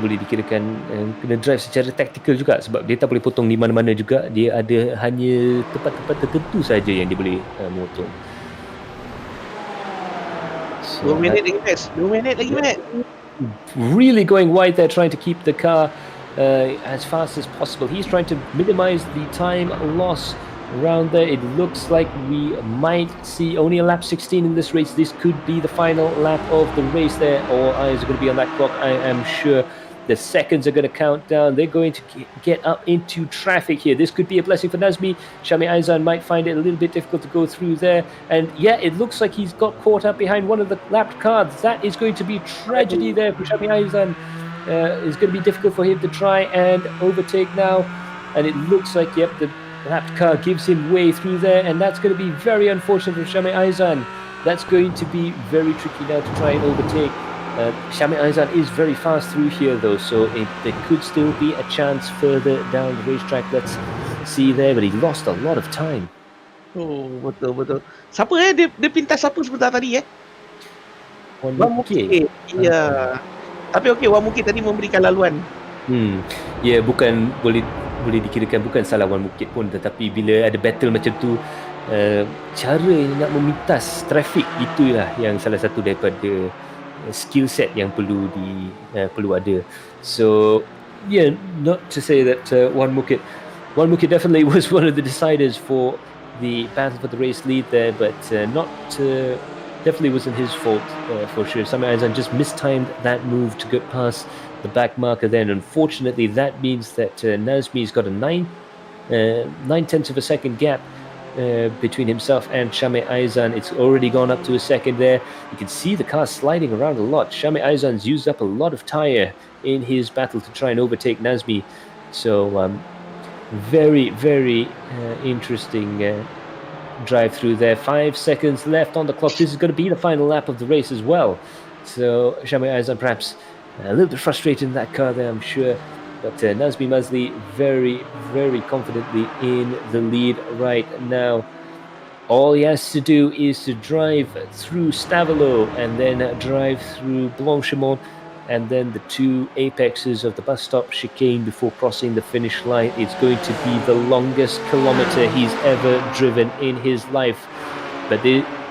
boleh dikirakan kena drive secara taktikal juga, sebab dia tak boleh potong di mana-mana juga. Dia ada hanya tempat-tempat tertentu saja yang dia boleh motong. 2 minit lagi, Max. 2 minit lagi, Max. Really going wide there, trying to keep the car as fast as possible. He's trying to minimize the time loss around there. It looks like we might see only a lap 16 in this race. This could be the final lap of the race there. All eyes are going to be on that clock, I am sure. The seconds are going to count down. They're going to get up into traffic here. This could be a blessing for Nazmi. Sami Aizan might find it a little bit difficult to go through there. And yeah, it looks like he's got caught up behind one of the lapped cars. That is going to be tragedy there for Sami Aizan. It's going to be difficult for him to try and overtake now. And it looks like, yep, the lapped car gives him way through there. And that's going to be very unfortunate for Sami Aizan. That's going to be very tricky now to try and overtake. Sami Aizan is very fast through here though, so there could still be a chance further down the racetrack. Let's see there, but he lost a lot of time. Oh, betul. Siapa dia pintas siapa sebentar tadi Wan Mukit. Ya. Tapi okey, Wan Mukit tadi memberikan laluan. Ya, bukan boleh dikirakan bukan salah Wan Mukit pun, tetapi bila ada battle macam tu, cara nak memintas trafik itulah yang salah satu daripada skill set yang perlu ada. So yeah, not to say that Wan Mukit definitely was one of the deciders for the battle for the race lead there, but definitely wasn't his fault for sure. Sami Aizan just mistimed that move to get past the back marker then. Unfortunately, that means that Nazmi's got a 9 9/10 of a second gap between himself and Shame Aizan. It's already gone up to a second there. You can see the car sliding around a lot. Shame Aizan's used up a lot of tyre in his battle to try and overtake Nazmi. So very, very interesting drive through there. 5 seconds left on the clock. This is going to be the final lap of the race as well. So Shame Aizan perhaps a little bit frustrated in that car there, I'm sure. But Nazmi Mazli very, very confidently in the lead right now. All he has to do is to drive through Stavelo and then drive through Blanchimont and then the two apexes of the bus stop chicane before crossing the finish line. It's going to be the longest kilometer he's ever driven in his life. But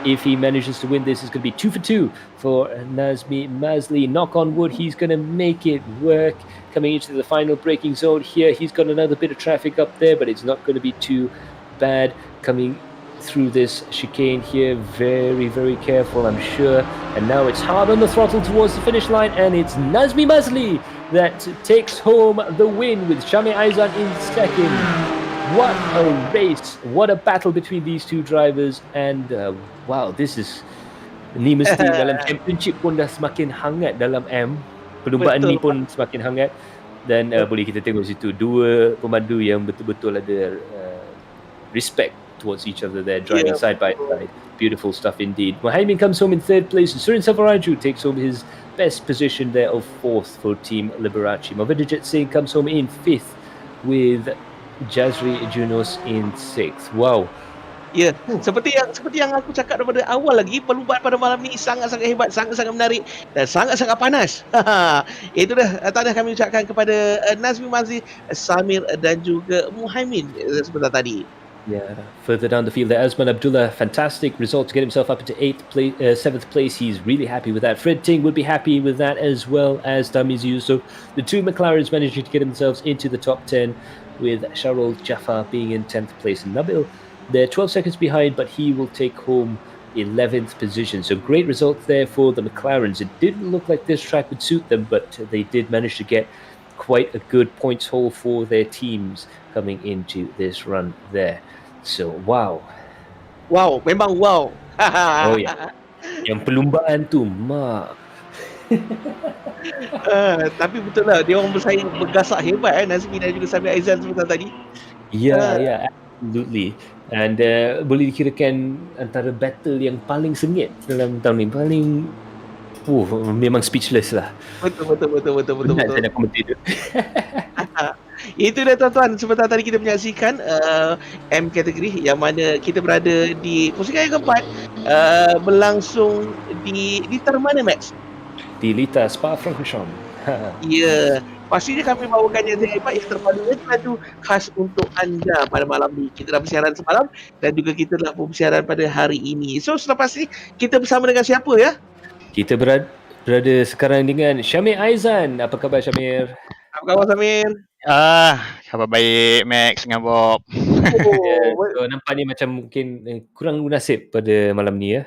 if he manages to win this, it's going to be 2 for 2 for Nazmi Mazli. Knock on wood, he's going to make it work. Coming into the final braking zone here, he's got another bit of traffic up there, but it's not going to be too bad. Coming through this chicane here, very, very careful, I'm sure. And now it's hard on the throttle towards the finish line, and it's Nazmi Mazli that takes home the win with Shame Aizan in second. What a race, what a battle between these two drivers, and wow, this is ni mesti dalam championship pun dah semakin hangat dalam M. Perlumbaan ni pun semakin hangat, dan boleh kita tengok situ dua pemandu yang betul-betul ada respect towards each other there, driving side by side. Beautiful stuff indeed. Mohaimin comes home in third place, and Surin Savaraju takes home his best position there of fourth for Team Liberace. Movidijit Singh comes home in fifth with Jazri Junos in sixth. Wow. Ya, seperti yang aku cakap daripada awal lagi, perlumbaan pada malam ni sangat-sangat hebat, sangat-sangat menarik dan sangat-sangat panas. Itu dah tahniah kami ucapkan kepada Nazmi Mazli, Samir dan juga Mohaimin sebentar tadi. Yeah, further down the field there, Azman Abdullah, fantastic result to get himself up into 7th place. He's really happy with that. Fred Ting would be happy with that, as well as Damiz Yusuf. The two McLarens managing to get themselves into the top 10, with Sharul Jafar being in 10th place. And Nabil, they're 12 seconds behind, but he will take home 11th position. So great result there for the McLarens. It didn't look like this track would suit them, but they did manage to get quite a good points haul for their teams coming into this run there. So wow, Memang wow. Oh ya, yang perlumbaan tu mak. Tapi betul lah, dia orang bersaing bergasak hebat Nazmi dan juga Samir Aizan sebentar tadi. Yeah, absolutely. And boleh dikirakan antara battle yang paling sengit dalam tahun ni. Memang speechless lah. Betul. Saya nak komentar. Itu dah tuan-tuan, sebentar tadi kita menyaksikan M kategori yang mana kita berada di posisi yang keempat, berlangsung di liter mana, Max? Di liter Spa-Francorchamps. Ya, pastinya kami bawakan yang terhebat, yang terbaru, yang terbaru khas untuk anda pada malam ni. Kita dah bersiaran semalam dan juga kita dah bersiaran pada hari ini. So selepas ni kita bersama dengan siapa ya? Kita berada sekarang dengan Syamir Aizan. Apa khabar Syamir? Apa khabar Samir? Khabar baik Max dengan Bob. So nampak ni macam mungkin kurang munasib pada malam ni ya.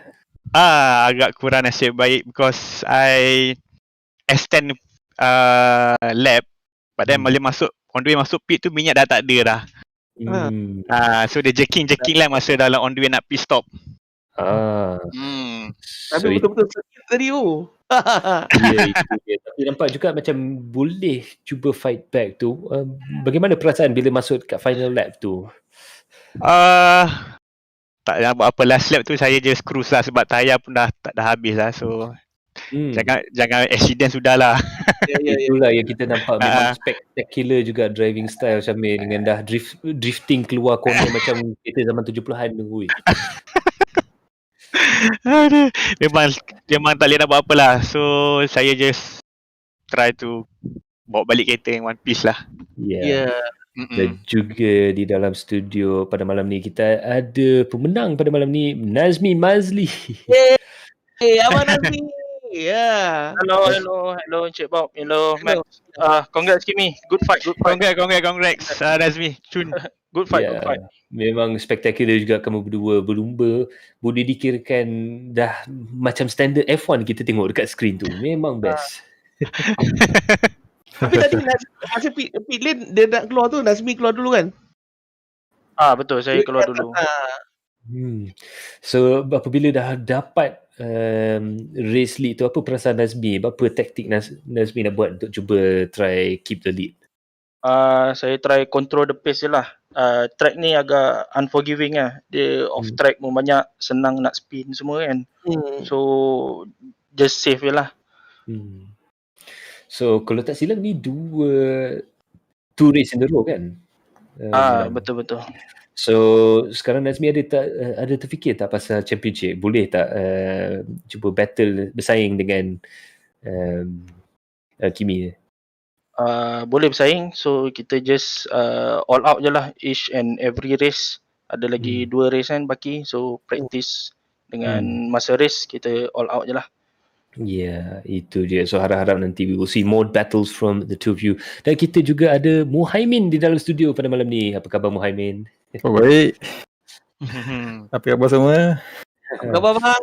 Agak kurang nasib baik because I extend lap, but then bila masuk on the way masuk pit tu minyak dah tak ada dah. So dia jacking lah masa dalam on the way nak pit stop. Tapi betul-betul sakit tadi tu. Ya, itu dia. Tapi nampak juga macam boleh cuba fight back tu. Bagaimana perasaan bila masuk kat final lap tu? Tak nak buat apa, last lap tu saya just cruise lah sebab tayar pun dah habis lah. So jangan accident sudah lah. Itulah yang kita nampak, memang spectacular juga driving style Syamir dengan dah drifting keluar corner macam kereta zaman 70-an tu. Memang tak boleh nak buat apa lah. So saya just try to bawa balik kereta yang one piece lah. Dan juga di dalam studio pada malam ni kita ada pemenang pada malam ni, Nazmi Mazli. Abang Nazmi. Hello Encik Bob. Hello Max. Congrats Kimi. Good fight. Congrats Nazmi. Good fight. Memang spektakular juga kamu berdua berlumba. Boleh dikirakan dah macam standard F1 kita tengok dekat skrin tu. Memang best. Tapi tadi masa pit lane dia nak keluar tu, Nazmi keluar dulu kan? Betul, saya keluar dulu. So apabila dah dapat race lead tu, apa perasaan Nazmi? Apa taktik Nazmi nak buat untuk cuba try keep the lead? Saya try control the pace je lah. Track ni agak unforgiving lah. Dia off track pun banyak, senang nak spin semua kan. So just safe je lah. So kalau tak silap ni two race in a row kan? Betul-betul. So sekarang Nazmi ada terfikir tak pasal championship? Boleh tak cuba battle bersaing dengan Kimi? Boleh bersaing. So kita just all out je lah each and every race. Ada lagi 2 race kan baki. So practice dengan masa race kita all out je lah. Ya, itu dia. So harap-harap nanti we will see more battles from the two of you. Dan kita juga ada Muhaimin di dalam studio pada malam ni. Apa khabar Muhaimin? Oh, baik. Apa khabar semua? Apa khabar bang?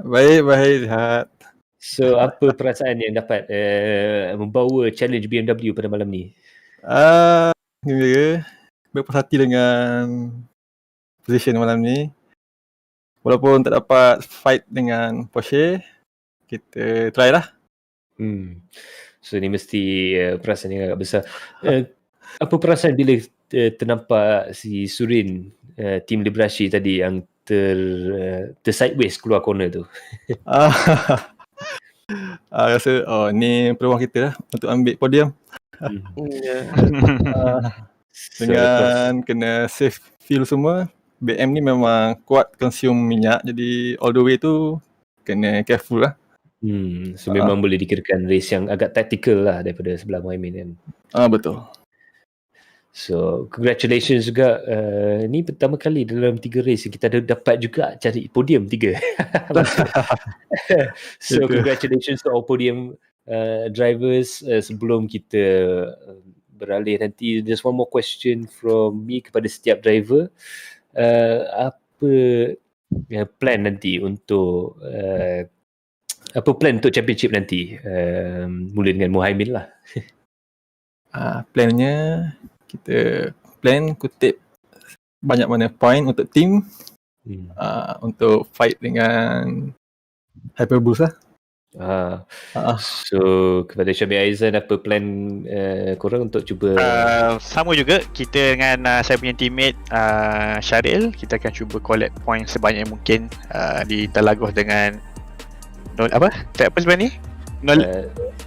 Baik, sihat. So apa perasaan yang dapat membawa challenge BMW pada malam ni? Gembira. Berpuas hati dengan position malam ni. Walaupun tak dapat fight dengan Porsche, kita try lah. So ni mesti perasaan yang agak besar. Apa perasaan bila ternampak si Surin, tim Librashi tadi yang ter sideways keluar corner tu? Rasa ni peluang kita lah untuk ambil podium. Dengan kena save fuel semua. BM ni memang kuat consume minyak, jadi all the way tu kena careful lah. So memang boleh dikirakan race yang agak tactical lah daripada sebelah Muhaimin kan. Betul. So congratulations juga. Ni pertama kali dalam 3 race kita ada dapat juga cari podium 3. So congratulations to all podium drivers. Sebelum kita beralih nanti, there's one more question from me kepada setiap driver. Apa plan nanti untuk apa plan untuk championship nanti? Mula dengan Muhaimin lah. Plannya kita plan kutip banyak mana point untuk team untuk fight dengan Hyperboost lah. So kepada Syamil Aizan, apa plan korang untuk cuba? Sama juga kita dengan saya punya teammate Syaril, kita akan cuba collect point sebanyak mungkin di Telagos dengan track apa sebenarnya?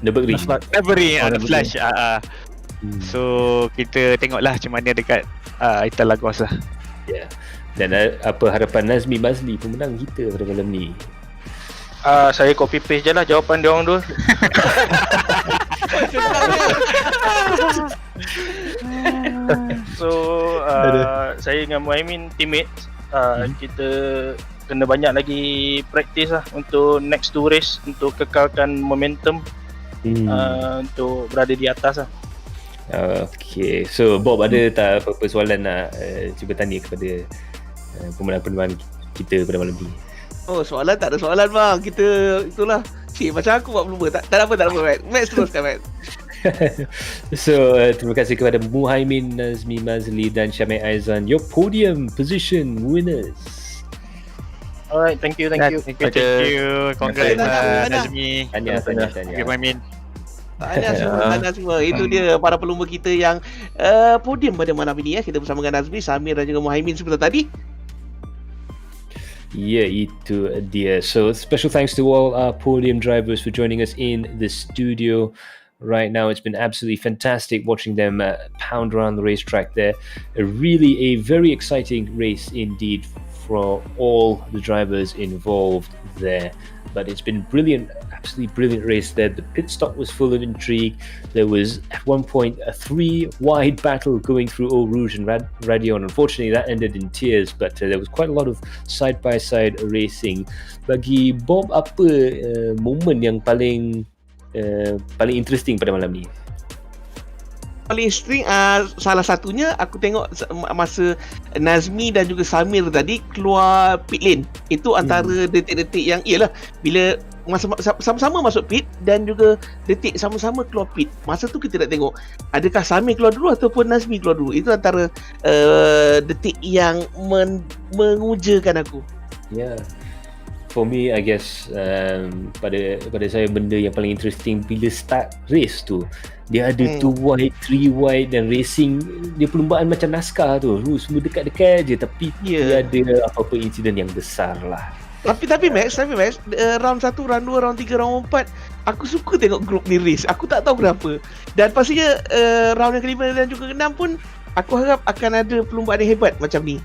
Nürburgring. Flash. So kita tengoklah macam mana dekat Telagos lah. Yeah. Dan apa harapan Nazmi Mazli pemenang kita pada malam ni? Saya copy paste je lah jawapan dia orang tu. So saya dengan Muhaimin teammate, kita kena banyak lagi practice lah untuk next 2 race untuk kekalkan momentum untuk berada di atas lah. Okay, so Bob ada tak apa-apa soalan nak cuba tanya kepada pemenang-pemenang kita pada malam ni? Soalan tak ada soalan bang. Kita itulah. Macam aku buat pelumba. Tak apa Max teruskan Max. So terima kasih kepada Muhaimin, Nazmi Mazli dan Syamil Aizan, your podium position winners. Alright, thank you. Congrats Nazmi. Tanya. Okay, Muhaimin. Tahniah semua. Itu dia para pelumba kita yang podium pada malam ini ya. Kita bersama dengan Nazmi, Samir dan juga Muhaimin seperti tadi. Yeah, itu dia. So special thanks to all our podium drivers for joining us in the studio right now. It's been absolutely fantastic watching them pound around the racetrack there. A very exciting race indeed for all the drivers involved there. But it's been brilliant, absolutely brilliant race there. The pit stop was full of intrigue. There was at one point a 3-wide battle going through Eau Rouge and Radion. Unfortunately, that ended in tears, but there was quite a lot of side-by-side racing. Bagi Bob, apa momen yang paling interesting pada malam ni? Paling string salah satunya aku tengok masa Nazmi dan juga Samir tadi keluar pit lane. Itu antara detik-detik yang ialah bila sama-sama masuk pit dan juga detik sama-sama keluar pit. Masa tu kita nak tengok adakah Samir keluar dulu ataupun Nazmi keluar dulu. Itu antara detik yang mengujakan aku. Yeah. For me, I guess pada saya benda yang paling interesting bila start race tu, dia ada 2 wide, 3 wide dan racing dia perlumbaan macam NASCAR tu. Semua dekat-dekat je tapi tiada apa-apa insiden yang besar lah. Tapi Max, round 1, round 2, round 3, round 4 aku suka tengok group ni race. Aku tak tahu kenapa. Dan pastinya round yang kelima dan juga ke-6 pun aku harap akan ada perlumbaan yang hebat macam ni.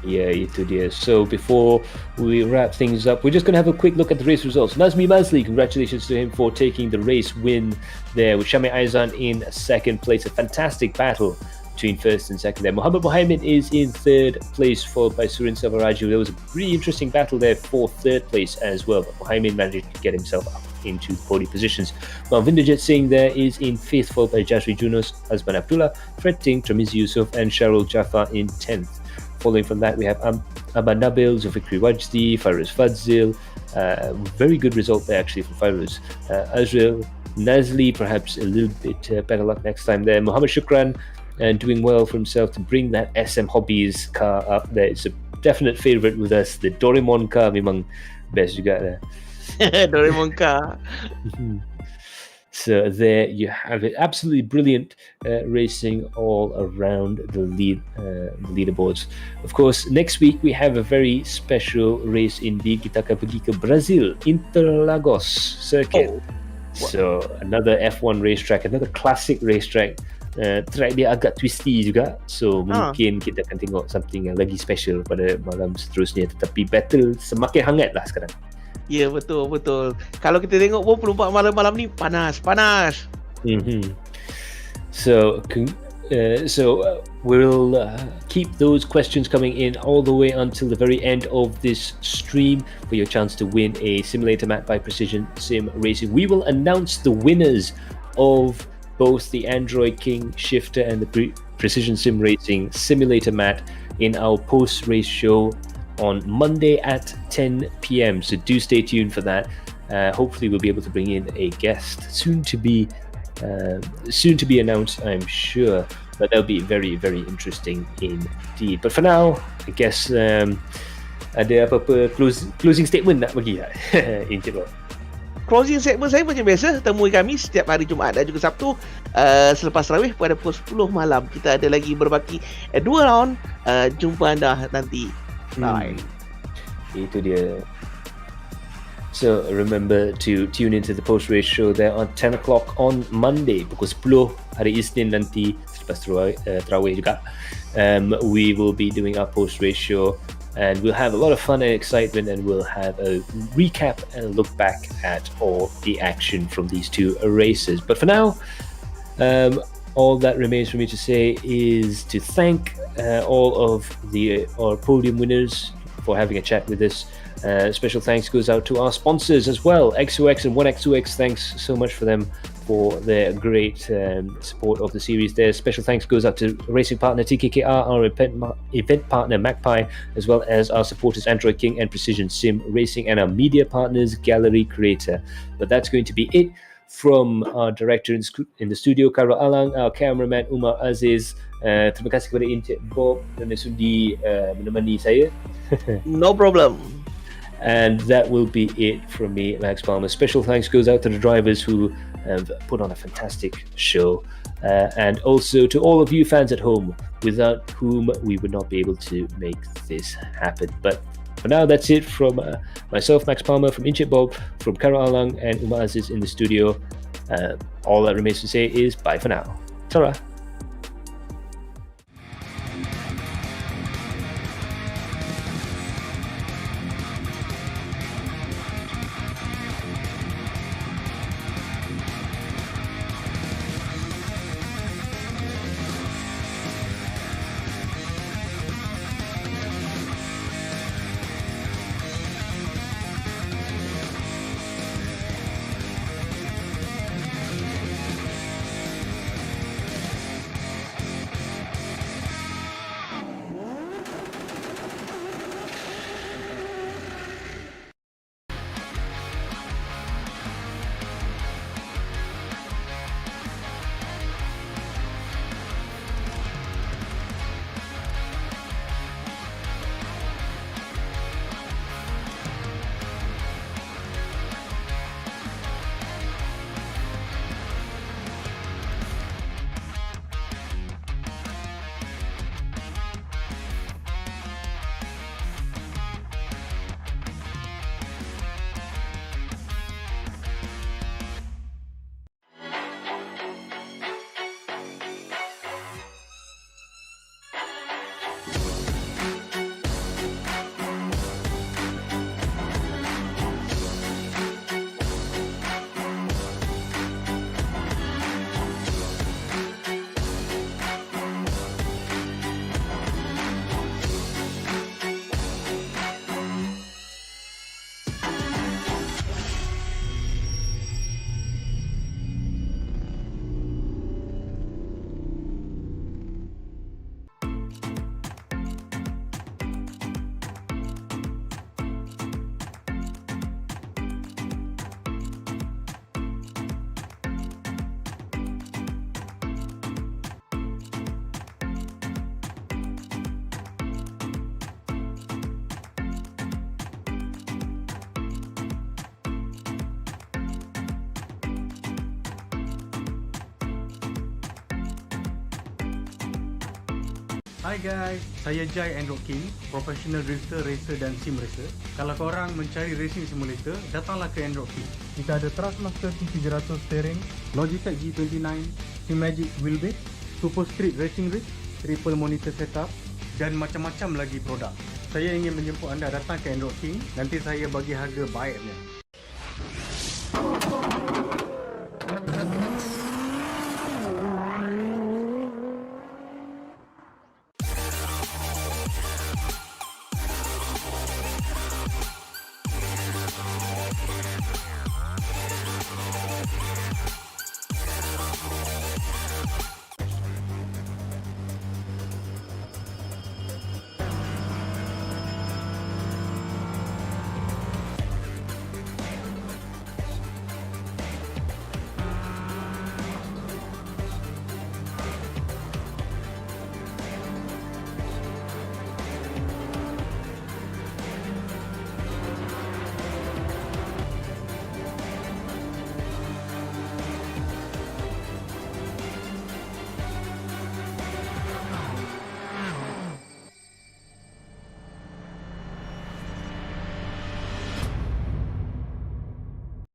Yeah, itu dia. So before we wrap things up, we're just going to have a quick look at the race results. Nazmi Mazli, congratulations to him for taking the race win there with Syamir Aizan in second place. A fantastic battle between first and second there. Muhammad Muhammad is in third place, followed by Surin Selvaraju. There was a really interesting battle there for third place as well, but Muhammad managed to get himself up into the podium positions. Malvinderjit Singh there is in fifth, followed by Jasri Junus, Azman Abdullah, Fred Ting, Tramizi Yusuf and Sharul Jafar in 10th. Following from that, we have Abba Nabil, Zulfikri Wajdi, Fairuz Fadzil. Very good result there actually for Fairuz. Azrael Nazli, perhaps a little bit better luck next time there. Muhammad Shukran doing well for himself to bring that SM Hobbies car up there. It's a definite favourite with us. The Doraemon car memang best juga there. Doraemon car. So there you have it. Absolutely brilliant racing all around the leaderboards. Of course, next week we have a very special race indeed. Kita akan pergi ke Brazil, Interlagos circuit. So another F1 racetrack, another classic racetrack. Track dia agak twisty juga. So mungkin kita akan tengok something yang lagi special pada malam seterusnya. Tetapi battle semakin hangat lah sekarang. Ya, betul. Kalau kita tengok pun perlumbaan malam-malam ni panas. So we'll keep those questions coming in all the way until the very end of this stream for your chance to win a simulator mat by Precision Sim Racing. We will announce the winners of both the Android King Shifter and the Precision Sim Racing simulator mat in our post-race show on Monday at 10 p.m. So do stay tuned for that. Hopefully we'll be able to bring in a guest soon to be announced, I'm sure. But that'll be very, very interesting indeed. But for now, I guess ada apa-apa closing statement nak bagi tak? Encik Bob. Closing statement saya macam biasa, temui kami setiap hari Jumaat dan juga Sabtu selepas tarawih pada pukul 10 malam. Kita ada lagi berbaki 2 round. Jumpa anda nanti. Itu dia. So remember to tune into the post-race show there on 10 o'clock on Monday pukul 10 hari Isnin nanti selepas tarawih juga. We will be doing our post-race show and we'll have a lot of fun and excitement and we'll have a recap and a look back at all the action from these two races. But for now, all that remains for me to say is to thank all of our podium winners for having a chat with us. Special thanks goes out to our sponsors as well, XOX and 1XOX. Thanks so much for them for their great support of the series there. Special thanks goes out to racing partner TKKR, our event partner Macpie, as well as our supporters Android King and Precision Sim Racing, and our media partners Galeri Kereta. But that's going to be it from our director in the studio, Khairul Alang, our cameraman Umar Aziz. Terima kasih kepada Encik Bob kerana sudi menemani saya. No problem. And that will be it from me, Max Palmer. Special thanks goes out to the drivers who have put on a fantastic show. And also to all of you fans at home, without whom we would not be able to make this happen. But for now, that's it from myself, Max Palmer, from Encik Bob, from Khairul Alang and Umar Aziz in the studio. All that remains to say is bye for now. Ta-ra. Hai guys, saya Jai Android King, professional drifter, racer dan sim racer. Kalau korang mencari racing simulator, datanglah ke Android King. Kita ada Trustmaster T300 steering, Logitech G29, Simagic wheelbase, Super Street racing rig, triple monitor setup dan macam-macam lagi produk. Saya ingin menjemput anda datang ke Android King, nanti saya bagi harga baiknya.